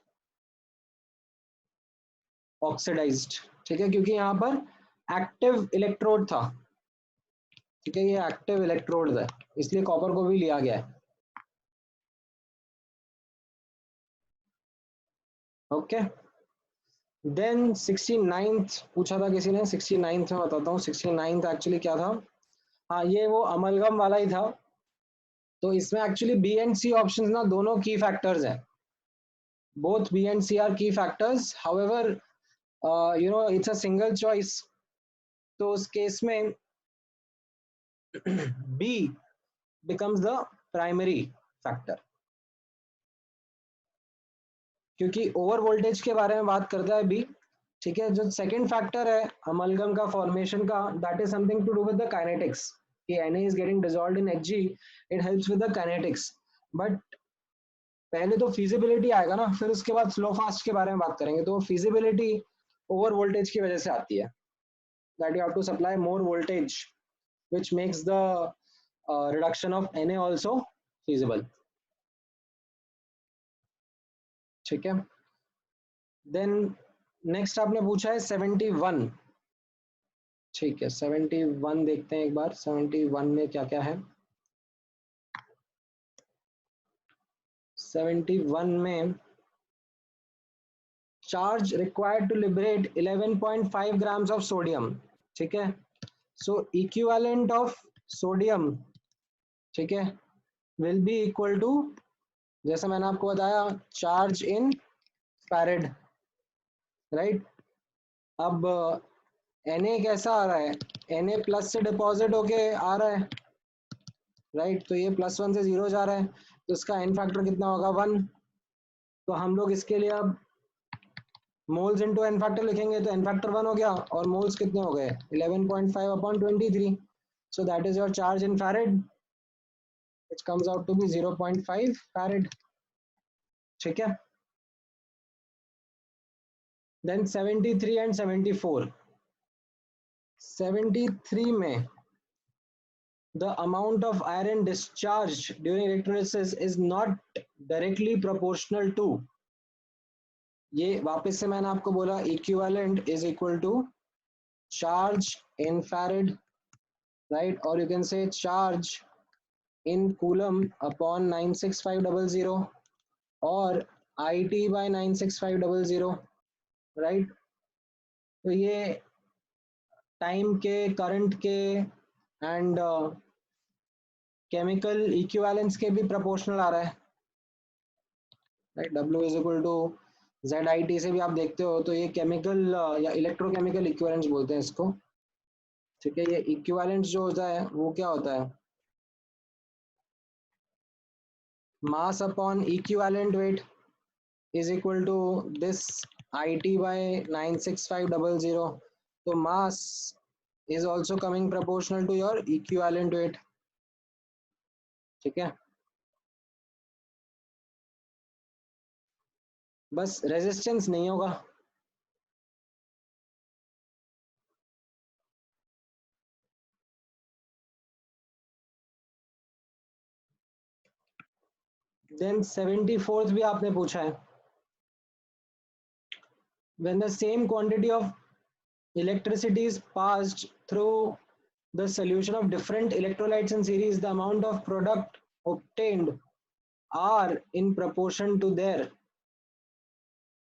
oxidised, ठीक है, क्योंकि यहाँ पर एक्टिव इलेक्ट्रोड था, ठीक है, ये एक्टिव इलेक्ट्रोड है, इसलिए कॉपर को भी लिया गया है। ओके, देन 69th पूछा था किसी ने, 69th में बताता हूँ। 69th एक्चुअली क्या था, हाँ ये वो अमलगम वाला ही था। तो इसमें actually B and C options ना दोनों की फैक्टर्स हैं, both B and C are key factors, however it's a single choice, तो उस केस में B becomes the primary factor, क्योंकि ओवर वोल्टेज के बारे में बात करता है B, ठीक है। जो सेकंड फैक्टर है अमलगम का फॉर्मेशन का, that is something to do with the kinetics, कि Na is getting dissolved in Hg, it helps with the kinetics, but पहले तो फिजिबिलिटी आएगा ना, फिर उसके बाद स्लो फास्ट के बारे में बात करेंगे। तो फिजिबिलिटी ओवर वोल्टेज की वजह से आती है, that you have to supply more voltage which makes the reduction of Na also feasible, ठीक है। देन नेक्स्ट आपने पूछा है 71, ठीक है। 71 देखते हैं एक बार, 71 में क्या क्या है। 71 में charge required to liberate 11.5 grams of sodium, ठीक है। सो इक्विवेलेंट ऑफ सोडियम, ठीक है, विल बी इक्वल टू, जैसे मैंने आपको बताया, चार्ज इन फैरेड, राइट। अब Na कैसा आ रहा है, Na प्लस से डिपॉजिट होके आ रहा है, राइट, तो ये +1 से 0 जा रहा है, तो इसका एन फैक्टर कितना होगा 1। तो हम लोग इसके लिए अब मोल्स इनटू एन फैक्टर लिखेंगे, तो एन फैक्टर 1 हो गया, और मोल्स कितने हो गए 11.5/23, so that is your charge in farad, which comes out to be 0.5 farad, ठीक है। then 73 and 74, 73 में the amount of iron discharged during electrolysis is not directly proportional to, ये वापस से मैंने आपको बोला equivalent is equal to charge in farad, right, or you can say charge in coulomb upon 96500, or IT/96500, right. तो ये टाइम के, करंट के एंड केमिकल इक्विवेलेंस के भी प्रोपोर्शनल आ रहा है, right. W is equal to ZIT से भी आप देखते हो तो ये केमिकल या इलेक्ट्रोकेमिकल इक्विवेलेंस बोलते हैं इसको, ठीक है। ये इक्विवेलेंस जो होता है वो क्या होता है, mass upon equivalent wait is equal to this IT/96500. So mass is also coming proportional to your equivalent weight, ठीक है। बस रेजिस्टेंस नहीं होगा, देन 74th भी आपने पूछा है, when the same quantity of electricity is passed through the solution of different electrolytes in series, the amount of product obtained are in proportion to their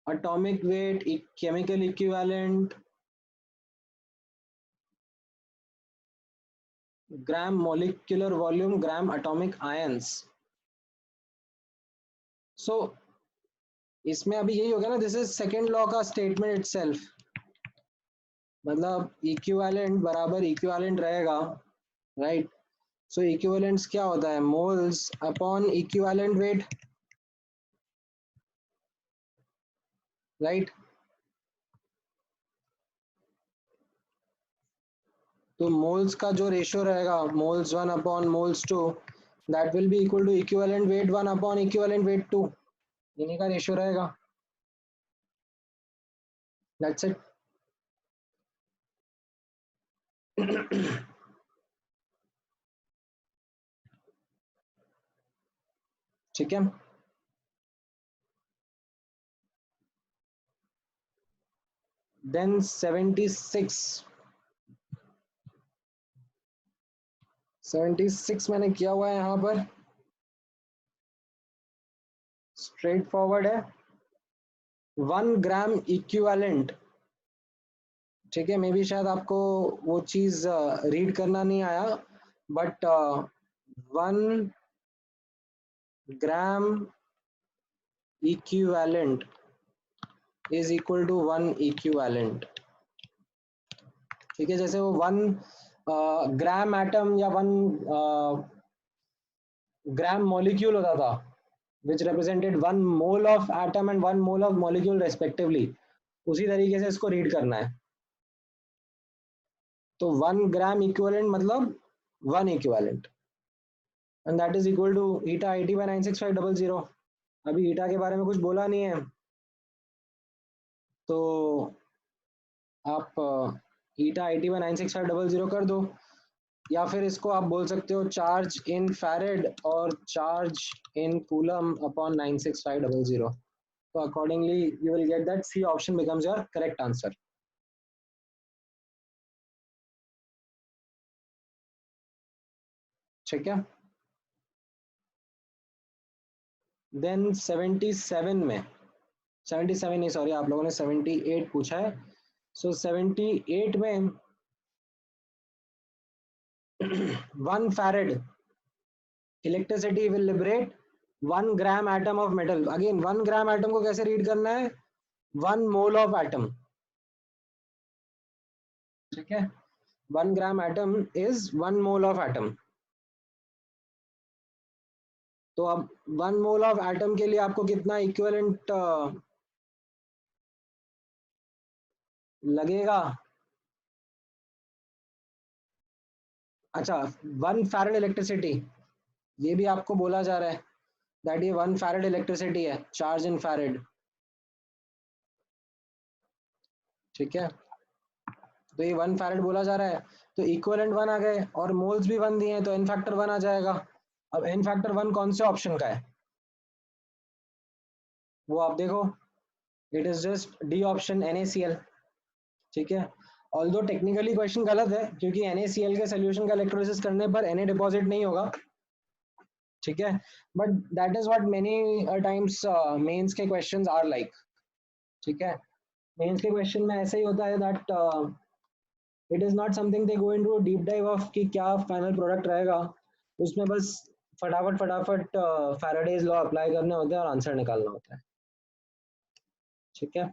atomic weight, chemical equivalent, gram molecular volume, gram atomic ions. So इसमें अभी यही हो गया ना, दिस इज सेकेंड लॉ का स्टेटमेंट इटसेल्फ, मतलब इक्विवेलेंट बराबर इक्विवेलेंट रहेगा, राइट। सो इक्विवेलेंट्स क्या होता है, moles upon equivalent weight, right. तो मोल्स का जो रेशियो रहेगा, moles 1 upon moles 2, that will be equal to equivalent weight 1 upon equivalent weight 2, इन्हीं का रेशियो रहेगा, दैट्स इट। ठीक है। देन 76 मैंने किया हुआ है यहाँ पर, स्ट्रेट फॉरवर्ड है, 1 ग्राम इक्विवेलेंट, ठीक है। मे बी शायद आपको वो चीज रीड करना नहीं आया, but 1 gram equivalent is equal to 1 equivalent, ठीक है। जैसे वो 1 ग्राम एटम या 1 ग्राम मॉलिक्यूल होता था, which represented 1 mole of atom and 1 mole of molecule respectively, उसी तरीके से इसको रीड करना है। तो 1 ग्राम इक्विवेलेंट मतलब 1 equivalent, and that is equal to eta IT/96500। अभी eta के बारे में कुछ बोला नहीं है, तो आप eta IT/96500 कर दो, या फिर इसको आप बोल सकते हो चार्ज इन फैरेड और चार्ज इन कूलम अपॉन 96500। तो accordingly you will get that C option becomes your correct answer, ठीक है। देन 77 में, 77 नहीं सॉरी, आप लोगों ने 78 पूछा है। सो 78 में 1 farad electricity will liberate 1 gram atom of metal। Again 1 gram atom को कैसे रीड करना है, 1 mole of atom, ठीक है। 1 gram atom is 1 mole of atom। तो अब 1 mole of atom के लिए आपको कितना इक्विवेलेंट लगेगा, अच्छा 1 farad इलेक्ट्रिसिटी, ये भी आपको बोला जा रहा है दैट ये 1 farad इलेक्ट्रिसिटी है, चार्ज इन फैरेड, ठीक है। तो ये 1 farad बोला जा रहा है, तो इक्विवेलेंट 1 आ गए और मोल्स भी 1 दिए हैं, तो n फैक्टर 1 आ जाएगा। अब n फैक्टर 1 कौन से ऑप्शन का है वो आप देखो, it is just D option NaCl, ठीक है। ऑल्दो टेक्निकली क्वेश्चन गलत है, क्योंकि NaCl के सोल्यूशन का इलेक्ट्रोलिसिस करने पर Na डिपॉजिट नहीं होगा, ठीक है, but that is what many times Mains के क्वेश्चंस आर लाइक, ठीक है, मेंस के क्वेश्चन में ऐसा ही होता है that it is not something they go into deep dive of कि क्या फाइनल प्रोडक्ट रहेगा, उसमें बस फटाफट फटाफट फैराडेज लॉ अप्लाई करने होते हैं और आंसर निकालना होता है, ठीक है।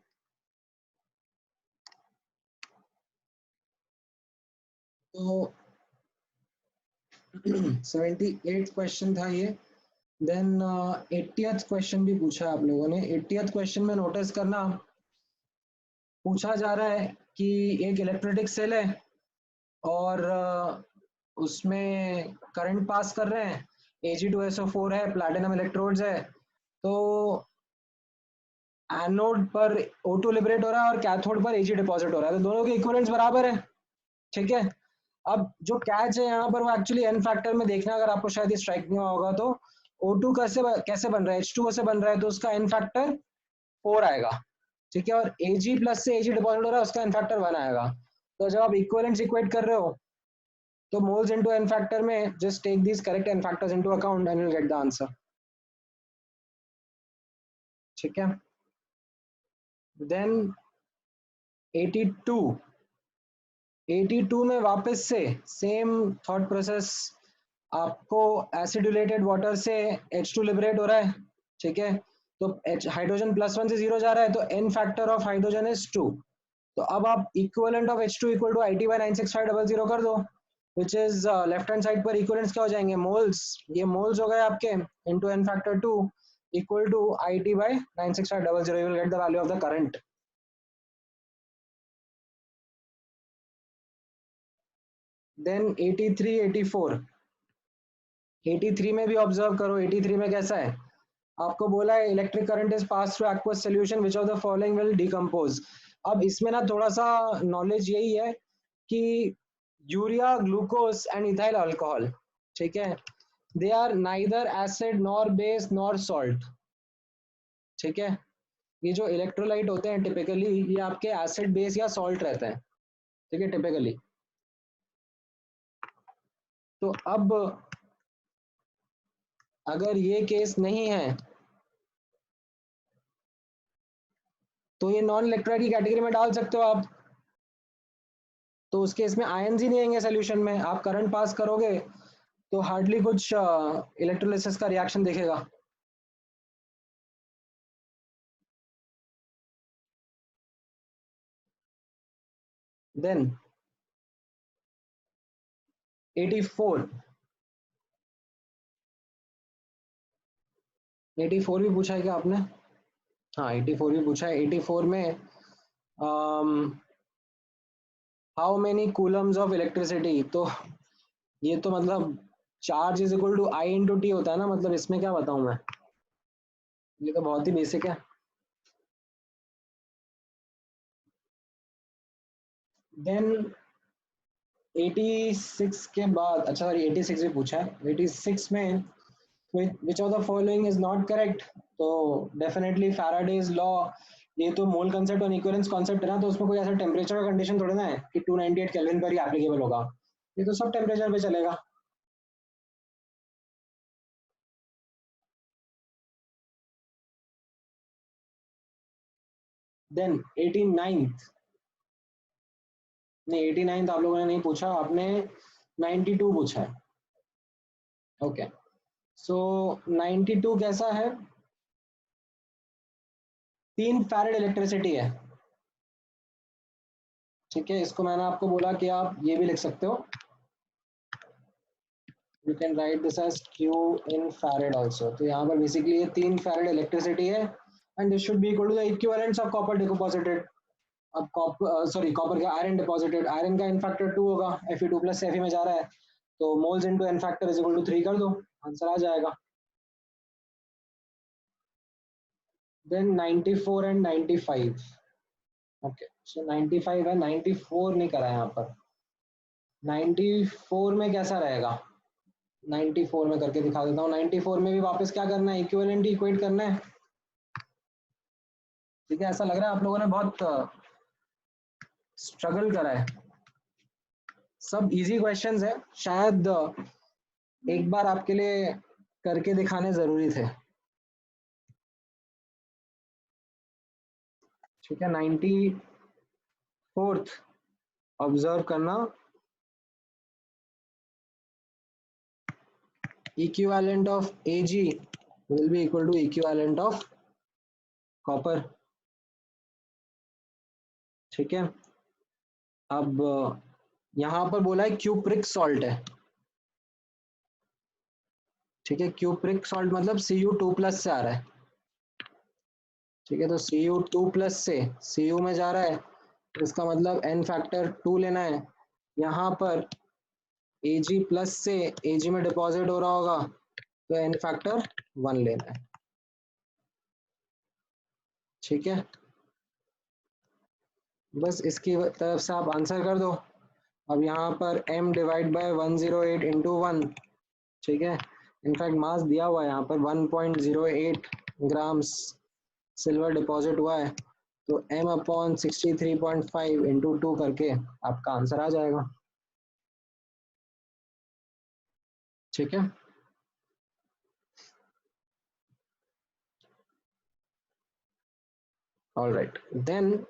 तो 78th क्वेश्चन था ये। देन 80th क्वेश्चन भी पूछा आप लोगों ने। 80th क्वेश्चन में नोटिस करना, पूछा जा रहा है कि एक इलेक्ट्रोलिटिक सेल है और उसमें करंट पास कर रहे हैं, Ag2SO4 है, प्लैटिनम इलेक्ट्रोड्स है, तो एनोड पर O2 लिबरेट हो रहा है और कैथोड पर Ag डिपॉजिट हो रहा है, तो दोनों के इक्विवेलेंट्स बराबर है, ठीक है। अब जो कैच है यहाँ पर वो एक्चुअली एन फैक्टर में देखना, अगर आपको शायद ये स्ट्राइक नहीं हुआ होगा, तो O2 कैसे बन रहा है, H2O से बन रहा है, तो उसका एन फैक्टर 4 आएगा, ठीक है, और Ag प्लस से Ag डिपॉजिट हो रहा है, उसका एन फैक्टर 1 आएगा। तो जब आप इक्विवेलेंट्स इक्वेट कर रहे हो तो moles into n factor में just take these correct n factors into account and you'll get the answer, ठीक है। then 82 में वापस से सेम थॉट प्रोसेस, आपको एसिडुलेटेड वाटर से H2 लिबरेट हो रहा है, ठीक है, तो हाइड्रोजन +1 से 0 जा रहा है, तो n factor of hydrogen is 2, तो अब आप equivalent of H2 equal to IT/96500 कर दो, which is left hand side पर इक्विवेलेंट्स क्या हो जाएंगे, मोल्स, ये मोल्स हो गए आपके into n factor 2 equal to IT/96500, you will get the value of the current. Then 83 में भी ऑब्जर्व करो, 83 में कैसा है, आपको बोला है electric current is pass through aqueous solution which of the following will decompose. अब इसमें ना थोड़ा सा नॉलेज यही है कि urea, glucose and ethyl alcohol, ठीक है, they are neither acid nor base nor salt, ठीक है। ये जो इलेक्ट्रोलाइट होते हैं टिपिकली ये आपके एसिड बेस या सॉल्ट रहते हैं, ठीक है, टिपिकली। तो अब अगर ये केस नहीं है तो ये नॉन इलेक्ट्रोलाइट की कैटेगरी में डाल सकते हो आप, तो उस केस में आयंस ही नहीं आएंगे सोल्यूशन में, आप करंट पास करोगे तो हार्डली कुछ इलेक्ट्रोलिसिस का रिएक्शन दिखेगा। देन 84 भी पूछा है क्या आपने? हाँ 84 भी पूछा है। 84 में how many coulombs of electricity, तो ये तो मतलब charge is equal to I into T होता है ना, मतलब इसमें क्या बताऊं मैं, ये तो बहुत ही बेसिक है। देन 86 के बाद, अच्छा सॉरी 86 भी पूछा है। 86 में which of the following is not correct, तो डेफिनेटली फैराडेज लॉ, ये तो मोल कंसेप्ट और इक्विवेलेंस कॉन्सेप्ट है ना, तो उसमें कोई ऐसा टेम्परेचर का कंडीशन थोड़ी ना है कि 298 केल्विन पर ही एप्लीकेबल होगा, ये तो सब टेम्परेचर पे चलेगा। देन 89th, नहीं 89th आप लोगों ने नहीं पूछा, आपने 92 पूछा है, ओके। सो 92 कैसा है, 3 फैरेड इलेक्ट्रिसिटी है, ठीक है, इसको मैंने आपको बोला कि आप ये भी लिख सकते हो, you can write this as Q in farad also, तो यहाँ पर बेसिकली ये 3 फैरेड इलेक्ट्रिसिटी है and this should be equal to the equivalents of copper deposited, अब कॉपर का आयरन डिपॉजिटेड, आयरन का इन फैक्टर 2 होगा, Fe2 प्लस Fe में जा रहा है, तो moles into N factor is equal to 3 कर दो, आंसर आ जाएगा। देन 94 एंड 95, ओके, सो 95 है, 94 नहीं करा है यहाँ पर। 94 में कैसा रहेगा, 94 में करके दिखा देता हूँ। 94 में भी वापस क्या करना है, इक्विवेलेंट इक्वेट करना है, ठीक है। ऐसा लग रहा है आप लोगों ने बहुत स्ट्रगल करा है, सब इजी क्वेश्चंस है, शायद एक बार आपके लिए करके दिखाने जरूरी थे। ठीक है, 94th ऑब्जर्व करना, equivalent of Ag will be equal to equivalent of copper। ठीक है, अब यहां पर बोला है क्यूप्रिक सॉल्ट है। ठीक है, क्यूप्रिक सॉल्ट मतलब Cu2+ से आ रहा है। ठीक है, तो Cu2+ से Cu में जा रहा है, तो इसका मतलब n फैक्टर 2 लेना है। यहाँ पर Ag+ से Ag में डिपॉजिट हो रहा होगा, तो n फैक्टर 1 लेना है। ठीक है, बस इसकी तरफ से आप आंसर कर दो। अब यहाँ पर m डिवाइड बाय 108 इंटू 1। ठीक है, इनफैक्ट मास दिया हुआ है यहाँ पर 1.08 ग्राम्स सिल्वर डिपॉजिट हुआ है, तो m/63.5 इंटू 2 करके आपका आंसर आ जाएगा। ठीक है, all right, then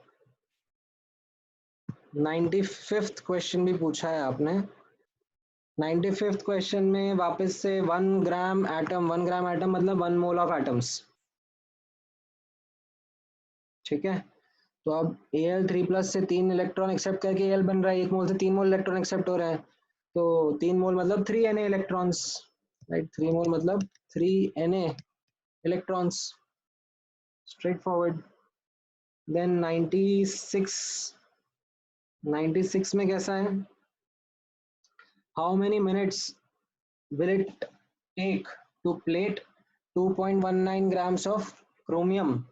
95th question भी पूछा है आपने। 95th क्वेश्चन में वापस से 1 ग्राम एटम, 1 ग्राम एटम मतलब 1 मोल ऑफ एटम्स। ठीक है, तो अब Al3+ से 3 इलेक्ट्रॉन एक्सेप्ट करके Al बन रहा है, 1 मोल से 3 मोल इलेक्ट्रॉन एक्सेप्ट हो रहे हैं, तो 3 मोल मतलब 3 Na इलेक्ट्रॉन्स, राइट। 3 मोल मतलब 3 Na electrons, straightforward. Then 96 में कैसा है, how many minutes will it take to plate 2.19 grams of chromium।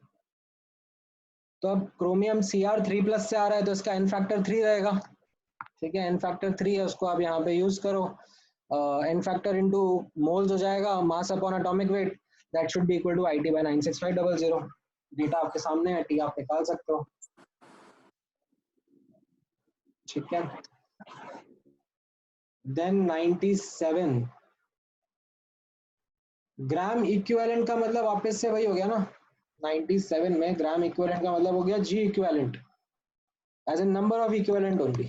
तो अब क्रोमियम Cr3+ से आ रहा है, तो इसका n फैक्टर 3 रहेगा। ठीक है, n फैक्टर 3 है, उसको आप यहाँ पे यूज करो, n फैक्टर इंटू मोल्स हो जाएगा, mass upon atomic weight, that should be equal to IT by 96500। Data आपके सामने है, टी आप निकाल सकते हो। ठीक है, देन 97 ग्राम इक्विवेलेंट का मतलब वापस से वही हो गया ना। 97 में ग्राम इक्विवेलेंट का मतलब हो गया G equivalent as a number of equivalent only.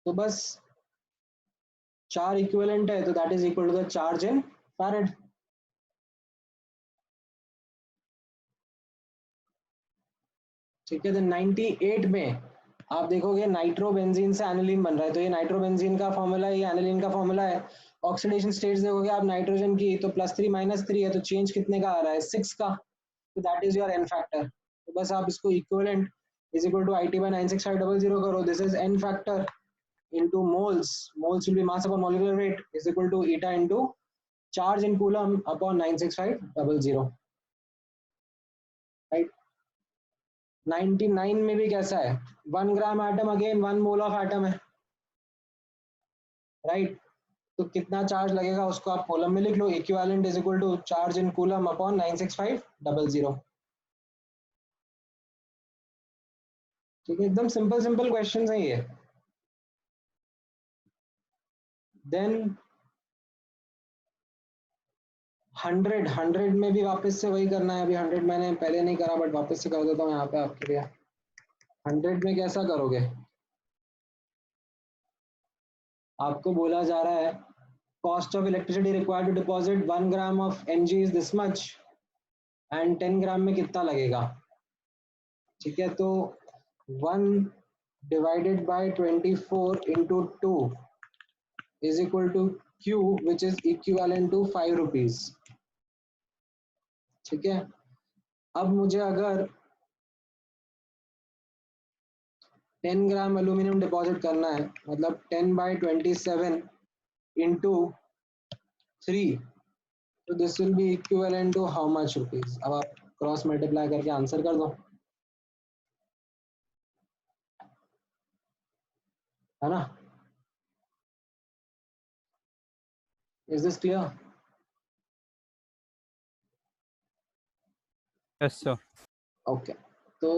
तो बस 4 इक्विवेलेंट है, तो that is equal to the charge in farad. ठीक है, तो 98 में आप देखोगे नाइट्रोबेंजीन से एनिलीन बन रहा है, तो ये नाइट्रोबेंजीन का फॉर्मूला है, ये एनिलीन का फॉर्मूला है। ऑक्सीडेशन स्टेट्स देखोगे आप नाइट्रोजन की, तो +3 -3 है, तो चेंज कितने का आ रहा है, 6 का, तो that is your n factor. तो बस आप इसको equivalent is equal to IT by 96500 करो, this is n factor into moles, moles will be mass upon molecular weight is equal to eta into charge in coulomb upon 96500, right। 99 में भी कैसा है, 1 gram atom again 1 mole of atom है, राइट। तो कितना चार्ज लगेगा उसको आप कॉलम में लिख लो, equivalent is equal to charge in coulomb upon 96500। ठीक है, एकदम सिंपल सिंपल क्वेश्चंस हैं ये। देन 100 में भी वापस से वही करना है। अभी 100 मैंने पहले नहीं करा, बट वापस से कर देता हूँ यहाँ पे आपके लिए। 100 में कैसा करोगे, आपको बोला जा रहा है cost of electricity required to deposit 1 gram of Mg is this much and 10 gram में कितना लगेगा। ठीक है, तो 1 divided by 24 into 2 is equal to Q which is equivalent to 5 rupees. ठीक है, अब मुझे अगर 10 ग्राम एल्यूमिनियम डिपॉजिट करना है, मतलब 10 by 27 इंटू 3, तो this will be equivalent to how much rupees. अब आप क्रॉस मल्टीप्लाई करके आंसर कर दो, है ना। Is this clear? Yes sir. Okay, तो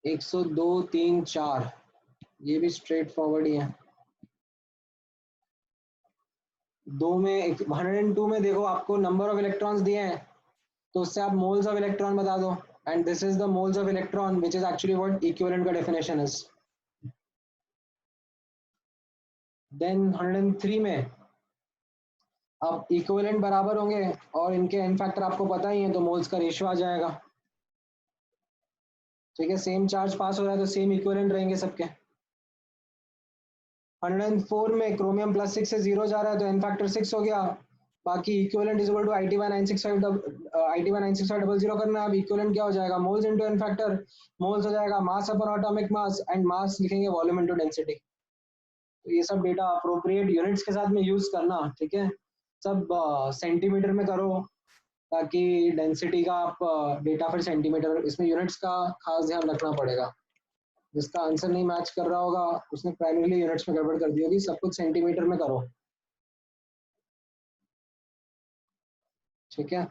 102 3 4 ये भी स्ट्रेट फॉरवर्ड ही है। दो में 102 में देखो आपको नंबर ऑफ इलेक्ट्रॉन्स दिए हैं, तो उससे आप मोल्स ऑफ इलेक्ट्रॉन बता दो, and this is the moles of electron which is actually what equivalent का डेफिनेशन इज। देन 103 में अब इक्विवेलेंट बराबर होंगे और इनके एन फैक्टर आपको पता ही है, तो मोल्स का रेशियो आ जाएगा। ठीक है, सेम चार्ज पास हो रहा है तो सेम इक्विवेलेंट रहेंगे सबके। 104 में क्रोमियम +6 से 0 जा रहा है तो एन फैक्टर 6 हो गया। बाकी equivalent is equal to IT196500 करना है। अब इक्विवेलेंट क्या हो जाएगा, moles into N factor, moles हो जाएगा mass upon atomic mass, and mass लिखेंगे वॉल्यूम इनटू डेंसिटी। तो ये सब डेटा अप्रोप्रिएट यूनिट्स के साथ में यूज करना, ठीक है, सब सेंटीमीटर में करो, ताकि डेंसिटी का आप डेटा फिर सेंटीमीटर, इसमें यूनिट्स का खास ध्यान रखना पड़ेगा। जिसका आंसर नहीं मैच कर रहा होगा उसने प्राइमरीली यूनिट्स में गड़बड़ कर दी होगी, सब कुछ सेंटीमीटर में करो। ठीक है,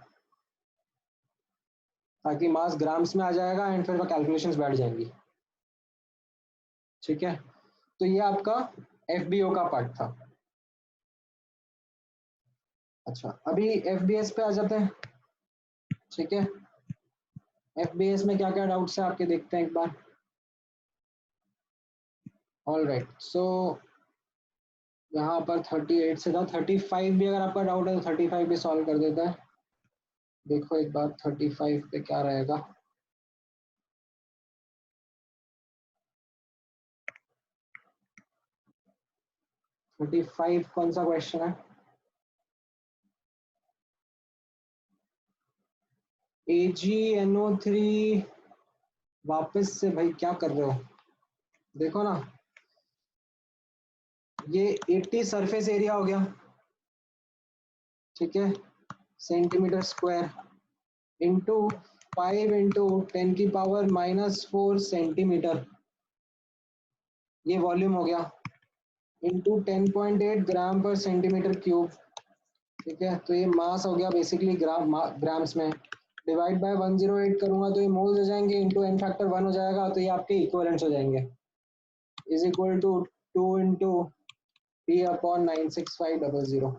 ताकि मास ग्राम्स में आ जाएगा एंड फिर कैलकुलेशंस बैठ जाएंगी। ठीक है, तो ये आपका FBO का पार्ट था। अच्छा, अभी FBS पे आ जाते हैं। ठीक है, FBS में क्या क्या डाउट्स है आपके, देखते हैं एक बार। ऑल राइट, सो यहाँ पर 38 से था, 35 भी अगर आपका डाउट है तो 35 भी सॉल्व कर देता है। देखो एक बार 35 पे क्या रहेगा। थर्टी फाइव कौन सा क्वेश्चन है, AgNO3। वापस से भाई क्या कर रहे हो, देखो ना, ये 80 सरफेस एरिया हो गया, ठीक है, centimetre square into 5 into 10⁻⁻⁴ centimetre, ये वॉल्यूम हो गया, इंटू 10.8 ग्राम पर सेंटीमीटर क्यूब। ठीक है, तो ये मास हो गया बेसिकली ग्राम्स में, डिवाइड बाय 108 करूंगा तो ये मोल्स हो जाएंगे, इंटू एन फैक्टर 1 हो जाएगा, तो ये आपके इक्विवेलेंट्स हो जाएंगे, is equal to 2 into P/96500।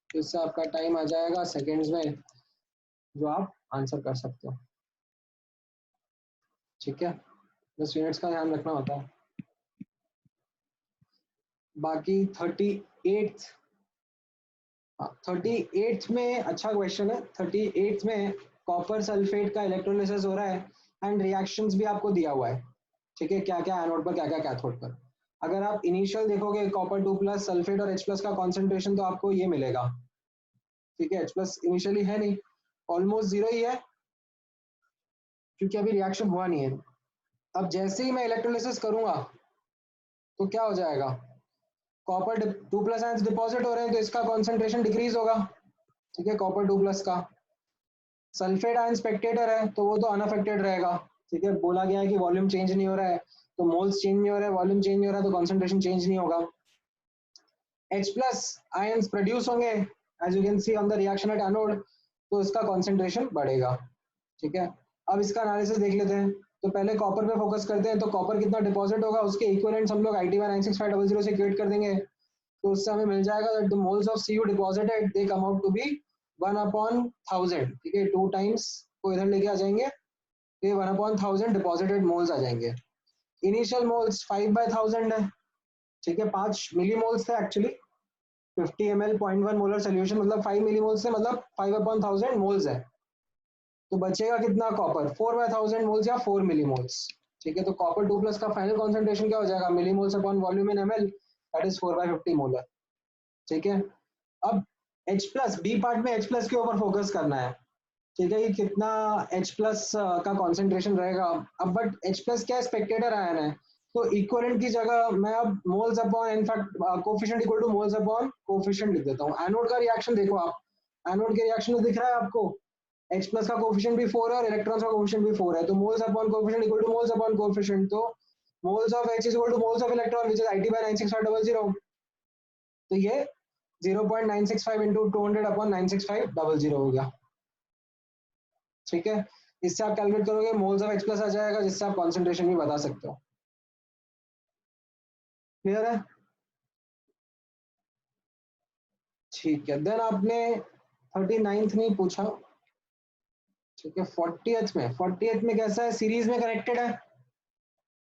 तो इससे आपका टाइम आ जाएगा सेकेंड्स में, जो आप आंसर कर सकते हो। ठीक है, बस यूनिट्स का ध्यान रखना होता है। बाकी 38 में अच्छा क्वेश्चन है। 38 में कॉपर सल्फेट का इलेक्ट्रोलिसिस हो रहा है एंड रिएक्शंस भी आपको दिया हुआ है। ठीक है, क्या क्या एनोड पर क्या क्या कैथोड पर। अगर आप इनिशियल देखोगे कॉपर 2+ सल्फेट और H+ का कॉन्सेंट्रेशन तो आपको ये मिलेगा। ठीक है, H+ इनिशियली है नहीं, ऑलमोस्ट 0 ही है, क्योंकि अभी रिएक्शन हुआ नहीं है। अब जैसे ही मैं इलेक्ट्रोलिसिस करूंगा तो क्या हो जाएगा, कॉपर 2+ आयंस डिपॉजिट हो रहे हैं तो इसका कॉन्सेंट्रेशन डिक्रीज होगा। ठीक है, कॉपर 2+ का। सल्फेट आयन स्पेक्टेटर है तो वो तो अनअफेक्टेड रहेगा। ठीक है, बोला गया है कि वॉल्यूम चेंज नहीं हो रहा है, तो मोल्स चेंज नहीं हो रहा है, वॉल्यूम चेंज नहीं हो रहा है, तो कॉन्सेंट्रेशन चेंज नहीं होगा। H+ आयंस प्रोड्यूस होंगे as you can see on the reaction at anode, तो इसका कॉन्सेंट्रेशन बढ़ेगा। ठीक है, अब इसका एनालिसिस देख लेते हैं। तो पहले कॉपर पे फोकस करते हैं, तो कॉपर कितना डिपॉजिट होगा, उसके इक्विवेलेंट्स हम लोग IT196500 से इक्वेट कर देंगे, तो उससे हमें मिल जाएगा that the moles of Cu deposited they come out to be 1/1000। ठीक है, 2 टाइम्स को इधर लेके आ जाएंगे, ये 1/1000 डिपॉजिटेड मोल्स आ जाएंगे। इनिशियल मोल्स 5/1000 है। ठीक है, 5 मिलीमोल्स थे एक्चुअली, 50 ml 0.1 मोलर सोल्यूशन, मतलब 5 मिलीमोल्स से मतलब 5/1000 मोल्स है। तो बचेगा कितना कॉपर, 4/1000 मोल्स या 4 मिलीमोल्स। ठीक है, तो कॉपर 2+ का फाइनल कॉन्सेंट्रेशन क्या हो जाएगा, millimoles upon volume in ml, that is 4/50 molar. ठीक है, अब H+ बी पार्ट में H+ के ऊपर फोकस करना है। ठीक है, ये कितना H+ का कॉन्सेंट्रेशन रहेगा। अब बट H+ क्या स्पेक्टेटर आयन है, तो इक्विवेलेंट की जगह मैं अब moles upon in fact coefficient equal to moles upon coefficient लिख देता हूँ। एनोड का रिएक्शन देखो आप, एनोड के रिएक्शन में दिख रहा है आपको, H+ का कोफिशिएंट भी 4 है और इलेक्ट्रॉन्स का कोफिशिएंट भी 4 है, तो moles upon coefficient equal to moles upon coefficient, तो moles of H is equal to moles of electron which is IT/96500। तो ये 0.965 इंटू 200/96500 हो गया। ठीक है, इससे आप कैलकुलेट करोगे मोल्स ऑफ H+ आ जाएगा, जिससे आप कॉन्सेंट्रेशन भी बता सकते हो। क्लियर है? ठीक है, देन आपने 39th नहीं पूछा, ठीक है। 40th में कैसा है, सीरीज में कनेक्टेड है।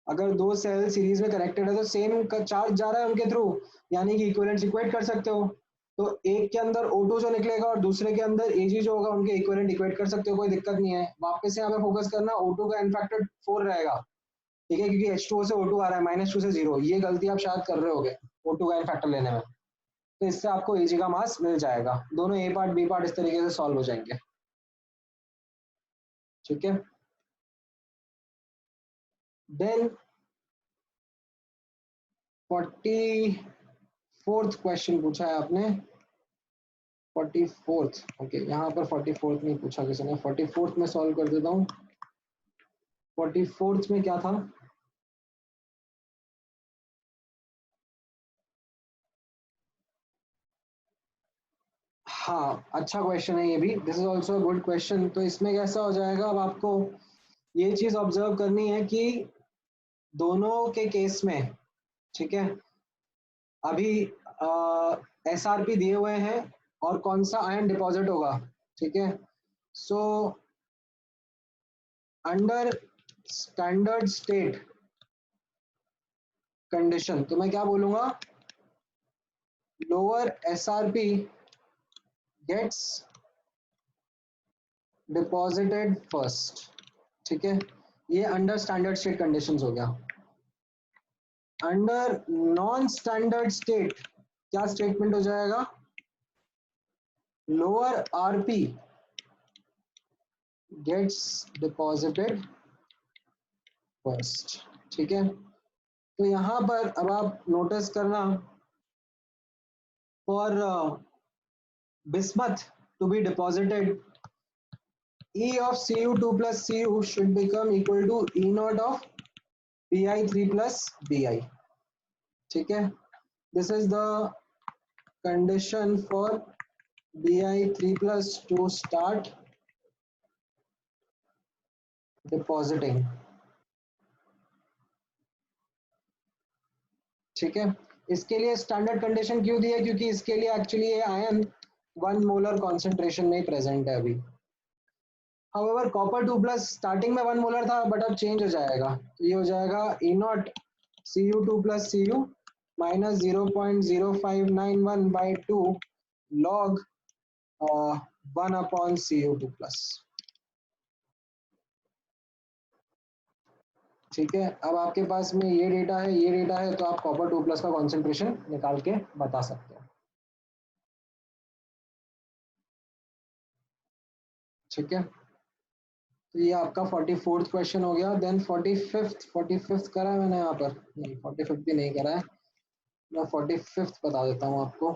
अगर दो सेल सीरीज में कनेक्टेड है तो सेम का चार्ज जा रहा है उनके थ्रू, यानी कि इक्विवेलेंट इक्वेट कर सकते हो। तो एक के अंदर O2 जो निकलेगा और दूसरे के अंदर Ag जो होगा, उनके इक्विवेलेंट इक्वेट कर सकते हो, कोई दिक्कत नहीं है। वापस से यहाँ पे फोकस करना, O2 का n फैक्टर 4 रहेगा, ठीक है, क्योंकि H2O से O2 आ रहा है, -2 से 0। ये गलती आप शायद कर रहे होगे O2 का n फैक्टर लेने में। तो इससे आपको Ag का मास मिल जाएगा। दोनों A पार्ट B पार्ट इस तरीके से सॉल्व हो जाएंगे, ठीक है। देन 44th क्वेश्चन पूछा है आपने, 44th, ओके। यहाँ पर 44th नहीं पूछा किसी ने, 44th में सॉल्व कर देता हूँ। 44th में क्या था, हाँ अच्छा क्वेश्चन है ये भी, this is also good question. तो इसमें कैसा हो जाएगा, अब आपको ये चीज ऑब्जर्व करनी है कि दोनों के केस में, ठीक है, अभी SRP दिए हुए हैं और कौन सा आयन डिपॉजिट होगा, ठीक है। So under standard state condition, तो मैं क्या बोलूंगा, lower SRP gets deposited first, ठीक है। ये अंडर स्टैंडर्ड स्टेट कंडीशंस हो गया। अंडर नॉन स्टैंडर्ड स्टेट क्या स्टेटमेंट हो जाएगा, lower RP gets deposited first, ठीक है। तो यहां पर अब आप नोटिस करना, for bismuth to be deposited, E of Cu2 plus Cu should become equal to E naught of Bi3 plus Bi, ठीक है। This is the condition for Bi3 plus to start depositing, ठीक है। इसके लिए स्टैंडर्ड कंडीशन क्यों दी है, क्योंकि इसके लिए एक्चुअली ये आयन 1 मोलर कॉन्सेंट्रेशन में ही प्रेजेंट है अभी। However, copper 2 plus स्टार्टिंग में 1 मोलर था, बट अब चेंज हो जाएगा, तो ये हो जाएगा E naught Cu2 plus Cu minus 0.0591 by 2 log 1 upon Cu2 plus, ठीक है। अब आपके पास में ये डेटा है, ये डेटा है, तो आप कॉपर 2 प्लस का कॉन्सेंट्रेशन निकाल के बता सकते हो, ठीक है। तो ये आपका 44th क्वेश्चन हो गया। देन 45th करा है मैंने यहाँ पर, नहीं 45th भी नहीं करा है, मैं 45th बता देता हूँ आपको।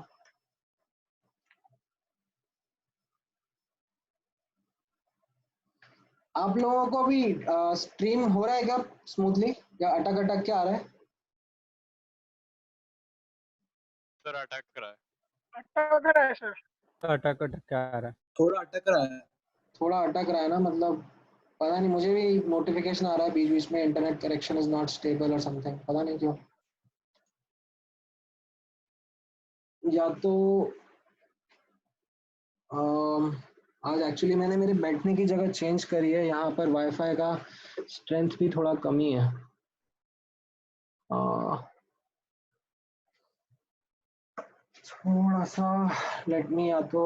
आप लोगों को भी स्ट्रीम हो रहा है क्या स्मूथली, या अटक अटक क्या आ रहा है? सर अटैक करा है, अटक रहा है सर, अटक अटक क्या आ रहा है? थोड़ा अटक रहा है, थोड़ा अटक रहा है ना, मतलब पता नहीं, मुझे भी नोटिफिकेशन आ रहा है बीच बीच में, internet connection is not stable और समथिंग, पता नहीं क्यों। या तो आज एक्चुअली मैंने मेरे बैठने की जगह चेंज करी है, यहाँ पर वाईफाई का स्ट्रेंथ भी थोड़ा कमी है। थोड़ा सा लेट मी, या तो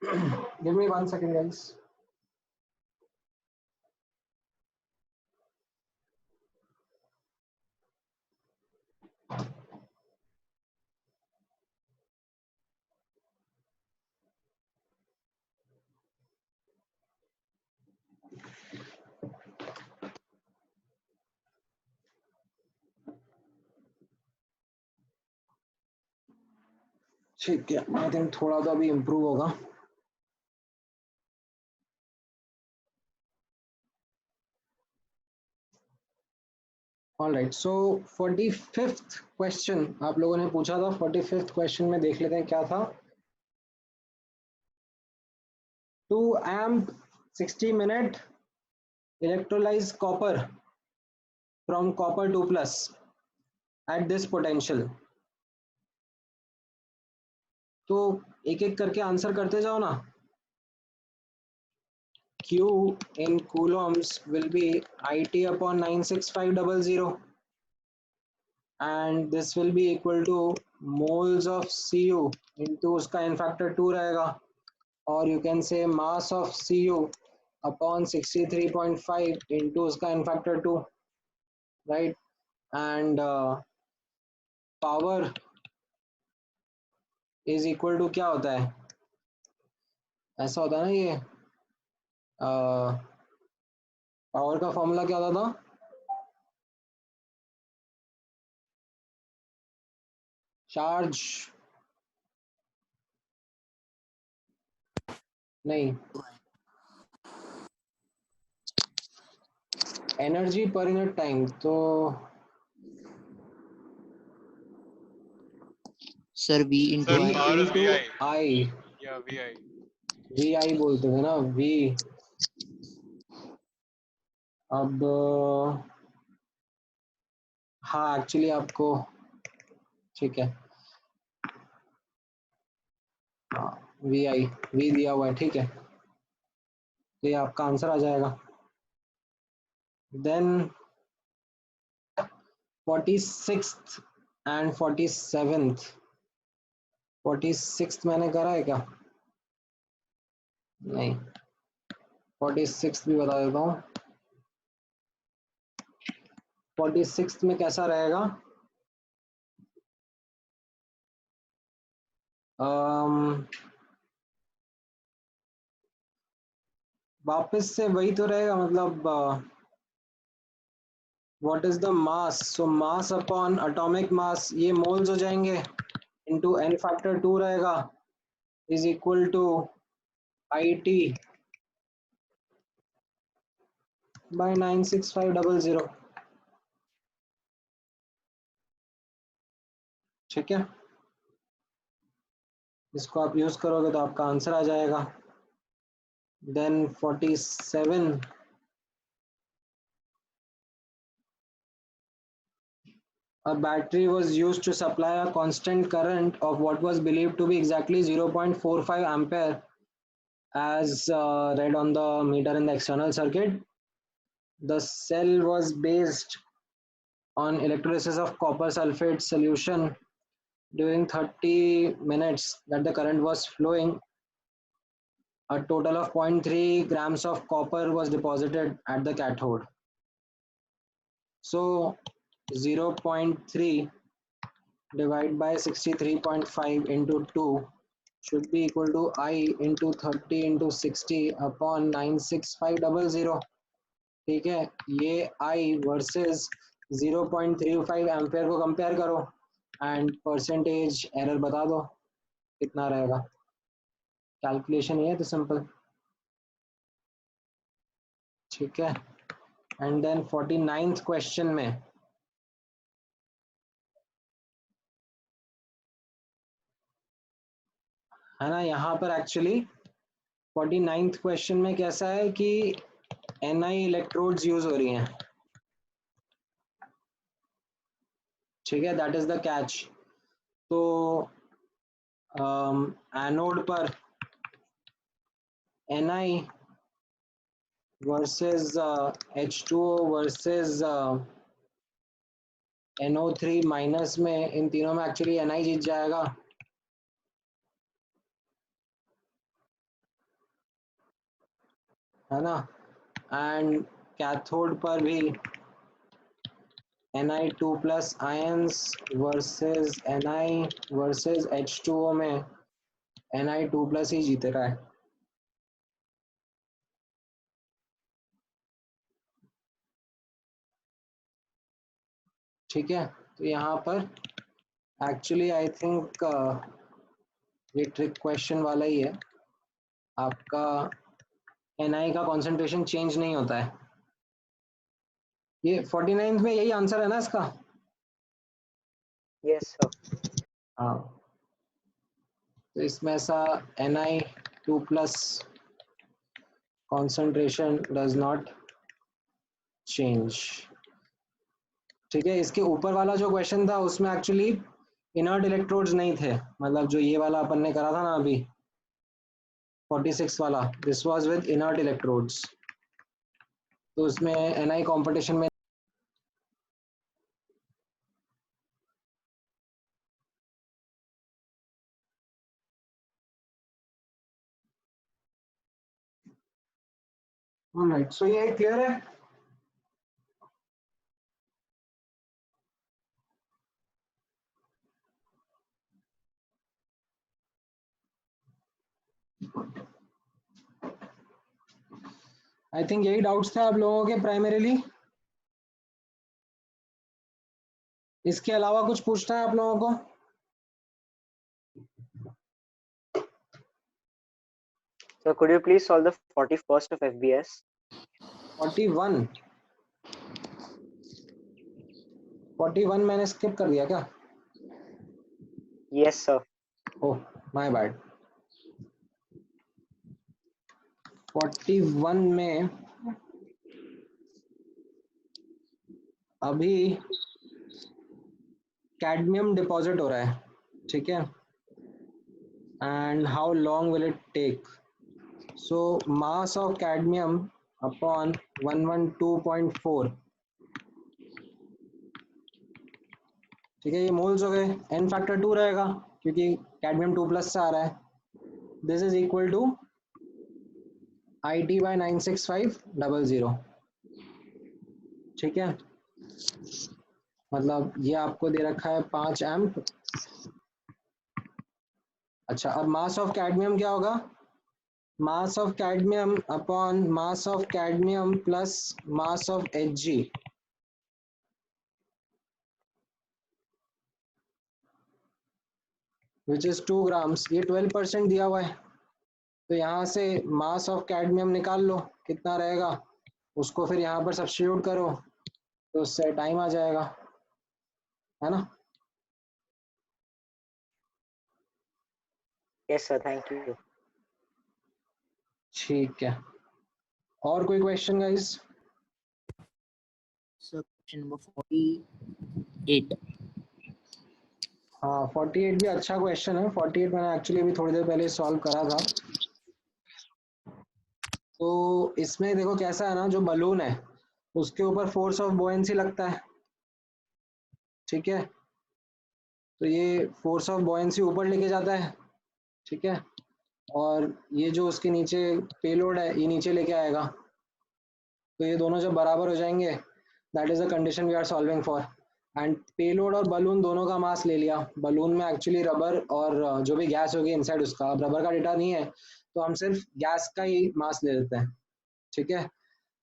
गिव मी 1 सेकंड गाइस। ठीक है, आई थिंक थोड़ा तो अभी इम्प्रूव होगा। ऑलराइट, सो 45th क्वेश्चन आप लोगों ने पूछा था। 45th क्वेश्चन में देख लेते हैं क्या था। 2 amp 60 minute electrolyze copper from copper 2 plus at this potential, तो एक एक करके आंसर करते जाओ ना. Q in coulombs will be IT upon 96500, and this will be equal to moles of Cu into उसका n factor 2 रहेगा, or you can say mass of Cu upon 63.5 into उसका n factor 2, right? And power is equal to क्या होता है, ऐसा होता है ना ये, पावर का फॉर्मूला क्या होता था, चार्ज नहीं, एनर्जी पर यूनिट टाइम. तो sir V Sir, into I. power into VI. I, Yeah, VI. VI बोलते थे ना, V. अब हाँ एक्चुअली आपको ठीक है, हाँ VI, V दिया हुआ है, ठीक है, तो ये आपका आंसर आ जाएगा. Then 46th and 47th. 46th मैंने करा है क्या, नहीं, 46th भी बता देता हूँ. 46th में कैसा रहेगा, वापस से वही तो रहेगा, मतलब what is the mass, so mass upon atomic mass, ये मोल्स हो जाएंगे, इनटू n फैक्टर 2 रहेगा, is equal to IT by 96500. ठीक है, इसको आप यूज करोगे तो आपका आंसर आ जाएगा. Then 47, a battery was used to supply a constant current of what was believed to be exactly 0.45 ampere as read on the meter in the external circuit. The cell was based on electrolysis of copper sulfate solution. During 30 minutes that the current was flowing, a total of 0.3 grams of copper was deposited at the cathode. So 0.3 divided by 63.5 into 2 should be equal to I into 30 into 60 upon 96500. ठीक है, ये I versus 0.35 एम्पेयर को कंपेयर करो एंड परसेंटेज एरर बता दो कितना रहेगा. कैलकुलेशन ये है तो सिंपल. ठीक है, एंड देन 49th क्वेश्चन में है ना, यहाँ पर एक्चुअली 49th क्वेश्चन में कैसा है कि Ni इलेक्ट्रोड्स यूज हो रही हैं. ठीक है, दैट इज द कैच. तो एनोड पर Ni versus H2O versus NO3 minus में, इन तीनों में एक्चुअली Ni जीत जाएगा. है ना, एंड कैथोड पर भी Ni2 plus ions versus Ni versus H2O में Ni2 प्लस ही जीत रहा है. ठीक है, तो यहाँ पर एक्चुअली आई थिंक ये ट्रिक क्वेश्चन वाला ही है. आपका Ni का कॉन्सेंट्रेशन चेंज नहीं होता है. ये 49th में यही आंसर है ना इसका. Yes, sir. हाँ, तो इसमें ऐसा Ni2 plus concentration does not change. ठीक है, इसके ऊपर वाला जो क्वेश्चन था उसमें एक्चुअली इनर्ट इलेक्ट्रोड्स नहीं थे, मतलब जो ये वाला अपन ने करा था ना अभी 46 वाला, this was with inert electrodes, तो उसमें एनआई कंपटीशन में ऑलराइट। सो ये क्लियर है? आई थिंक यही डाउट्स थे आप लोगों के प्राइमरीली। इसके अलावा कुछ पूछना है आप लोगों को? So could you please solve the 41st of FBS? 41 41 मैंने स्किप कर दिया क्या? Yes, sir. Oh my bad. 41 में अभी कैडमियम डिपॉजिट हो रहा है, ठीक है, and how long will it take? So mass of cadmium upon 112.4, ठीक है, ये मोल्स हो गए, एन फैक्टर 2 रहेगा क्योंकि कैडमियम 2+ से आ रहा है। This is equal to IT by 96500, ठीक है, मतलब ये आपको दे रखा है 5 एम्प। अच्छा, अब मास ऑफ कैडमियम क्या होगा? मास of cadmium upon mass of cadmium plus mass of Hg, which is 2 grams. ये 12% दिया हुआ है, तो यहाँ से मास ऑफ कैडमियम निकाल लो कितना रहेगा, उसको फिर यहाँ पर सब्स्टिट्यूट करो तो उससे टाइम आ जाएगा, है ना? Yes, sir. Thank you. ठीक है, और कोई question guys? So question number 48. हाँ 48 भी अच्छा क्वेश्चन है। 48 मैंने एक्चुअली अभी थोड़ी देर पहले सॉल्व करा था। तो इसमें देखो कैसा है ना, जो बलून है उसके ऊपर फोर्स ऑफ बोयेंसी लगता है, ठीक है, तो ये फोर्स ऑफ बोयेंसी ऊपर लेके जाता है, ठीक है, और ये जो उसके नीचे पेलोड है ये नीचे लेके आएगा, तो ये दोनों जब बराबर हो जाएंगे, that is the condition we are solving for. And payload और बलून दोनों का मास ले लिया, बलून में एक्चुअली रबर और जो भी गैस होगी इनसाइड उसका, अब रबर का डेटा नहीं है तो हम सिर्फ गैस का ही मास ले लेते हैं, ठीक है।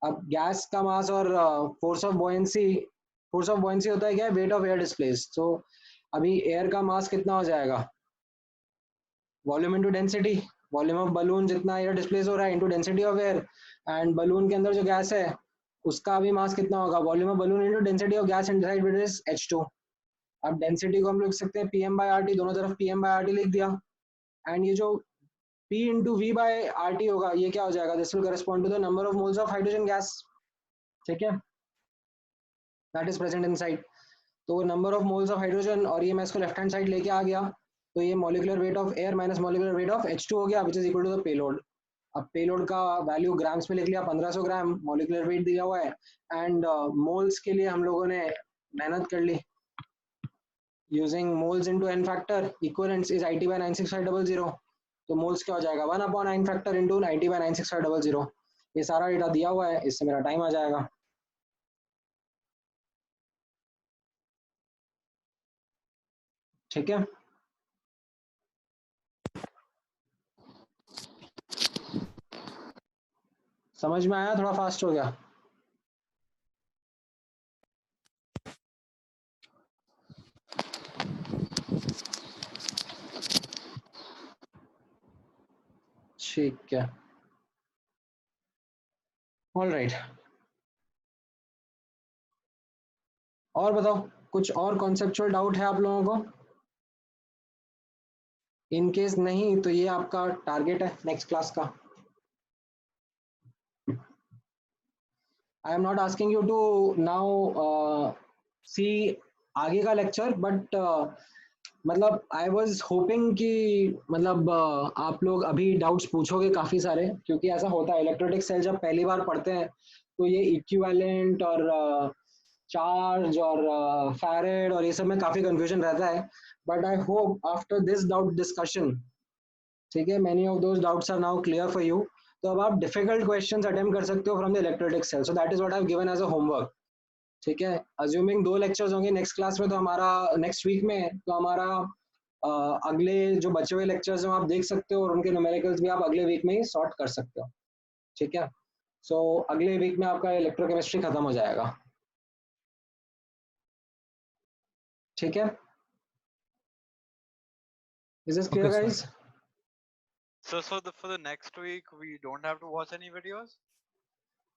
अब गैस का मास और फोर्स ऑफ बोयेंसी होता है क्या? Wait of air displace. तो अभी एयर का मास कितना हो जाएगा? Volume into density, volume of balloon जितना एयर डिस्प्लेस हो रहा है into density of air, and balloon के अंदर जो गैस है उसका भी मास कितना होगा? Volume of balloon into density of gas inside which is H2। अब डेंसिटी को हम लिख सकते हैं PM/RT, दोनों तरफ PM/RT लिख दिया, एंड ये जो P इंटू V/RT होगा ये क्या हो जाएगा? This will correspond to the number of moles of hydrogen gas, ठीक है, दैट इज प्रेजेंट इनसाइड। तो number of moles of hydrogen, और ये मैं इसको लेफ्ट हैंड साइड लेके आ गया, तो ये molecular weight of air minus molecular weight of H2 हो गया, which is equal to the payload. अब पेलोड का वैल्यू ग्राम्स में लिख लिया, 1500 ग्राम, मॉलिक्यूलर वेट दिया हुआ है, एंड मोल्स के लिए हम लोगों ने मेहनत कर ली, using moles into N factor, equivalence is IT by 96500, तो मोल्स क्या हो जाएगा? 1/9 फैक्टर इंटू IT by 96500। ये सारा डेटा दिया हुआ है, इससे मेरा टाइम आ जाएगा, ठीक है। समझ में आया? थोड़ा फास्ट हो गया? ठीक है, ऑल राइट। और बताओ, कुछ और कॉन्सेप्चुअल डाउट है आप लोगों को? इन केस नहीं तो ये आपका टारगेट है नेक्स्ट क्लास का। I am not asking you to now see आगे का लेक्चर, बट मतलब आई वाज होपिंग कि मतलब आप लोग अभी डाउट्स पूछोगे काफी सारे, क्योंकि ऐसा होता है इलेक्ट्रोलिटिक सेल जब पहली बार पढ़ते हैं तो ये इक्विवेलेंट और चार्ज और फैरेड और ये सब में काफी कंफ्यूजन रहता है. But I hope after this doubt discussion, ठीक है, many of those doubts are now clear for you. तो अब आप डिफिकल्ट क्वेश्चंस अटेम्प्ट कर सकते हो from the electrolytic cell. So that is what I have given as a homework. ठीक है, अज्यूमिंग 2 लेक्चर्स होंगे नेक्स्ट क्लास में, तो हमारा नेक्स्ट वीक में, तो हमारा अगले जो बचे हुए लेक्चर्स हैं आप देख सकते हो और उनके न्यूमेरिकल्स भी आप अगले वीक में ही सॉर्ट कर सकते हो. ठीक है, सो अगले वीक में आपका इलेक्ट्रोकेमिस्ट्री खत्म हो जाएगा. ठीक है, is this clear Okay, sir. Guys? So for the next week we don't have to watch any videos?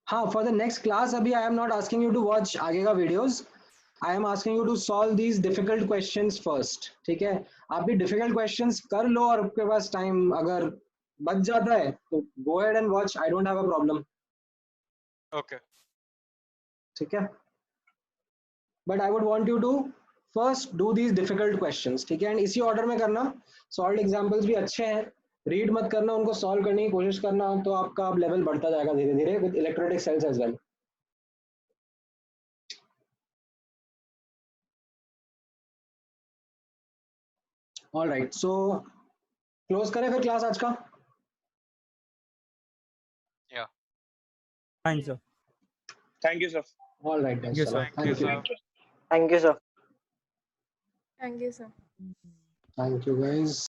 हाँ, फॉर द नेक्स्ट क्लास अभी I am not asking you to watch आगे का videos. I am asking you to solve these difficult questions first. ठीक है, आप भी डिफिकल्ट क्वेश्चंस कर लो और आपके पास टाइम अगर बच जाता है तो go ahead and watch. I don't have a problem. Okay. ठीक है, but I would want you to first do these difficult questions. ठीक है, एंड इसी ऑर्डर में करना. सॉल्व एग्जांपल्स भी अच्छे हैं, रीड मत करना, उनको सॉल्व करने की कोशिश करना, तो आपका अब लेवल बढ़ता जाएगा धीरे धीरे with electrolytic cells as well. All right, so close करें फिर क्लास आज का. Fine, sir. Thank you, sir. All right, Thank you, sir. Thank you, sir. Thank you, sir. Thank you, sir. Thank you guys.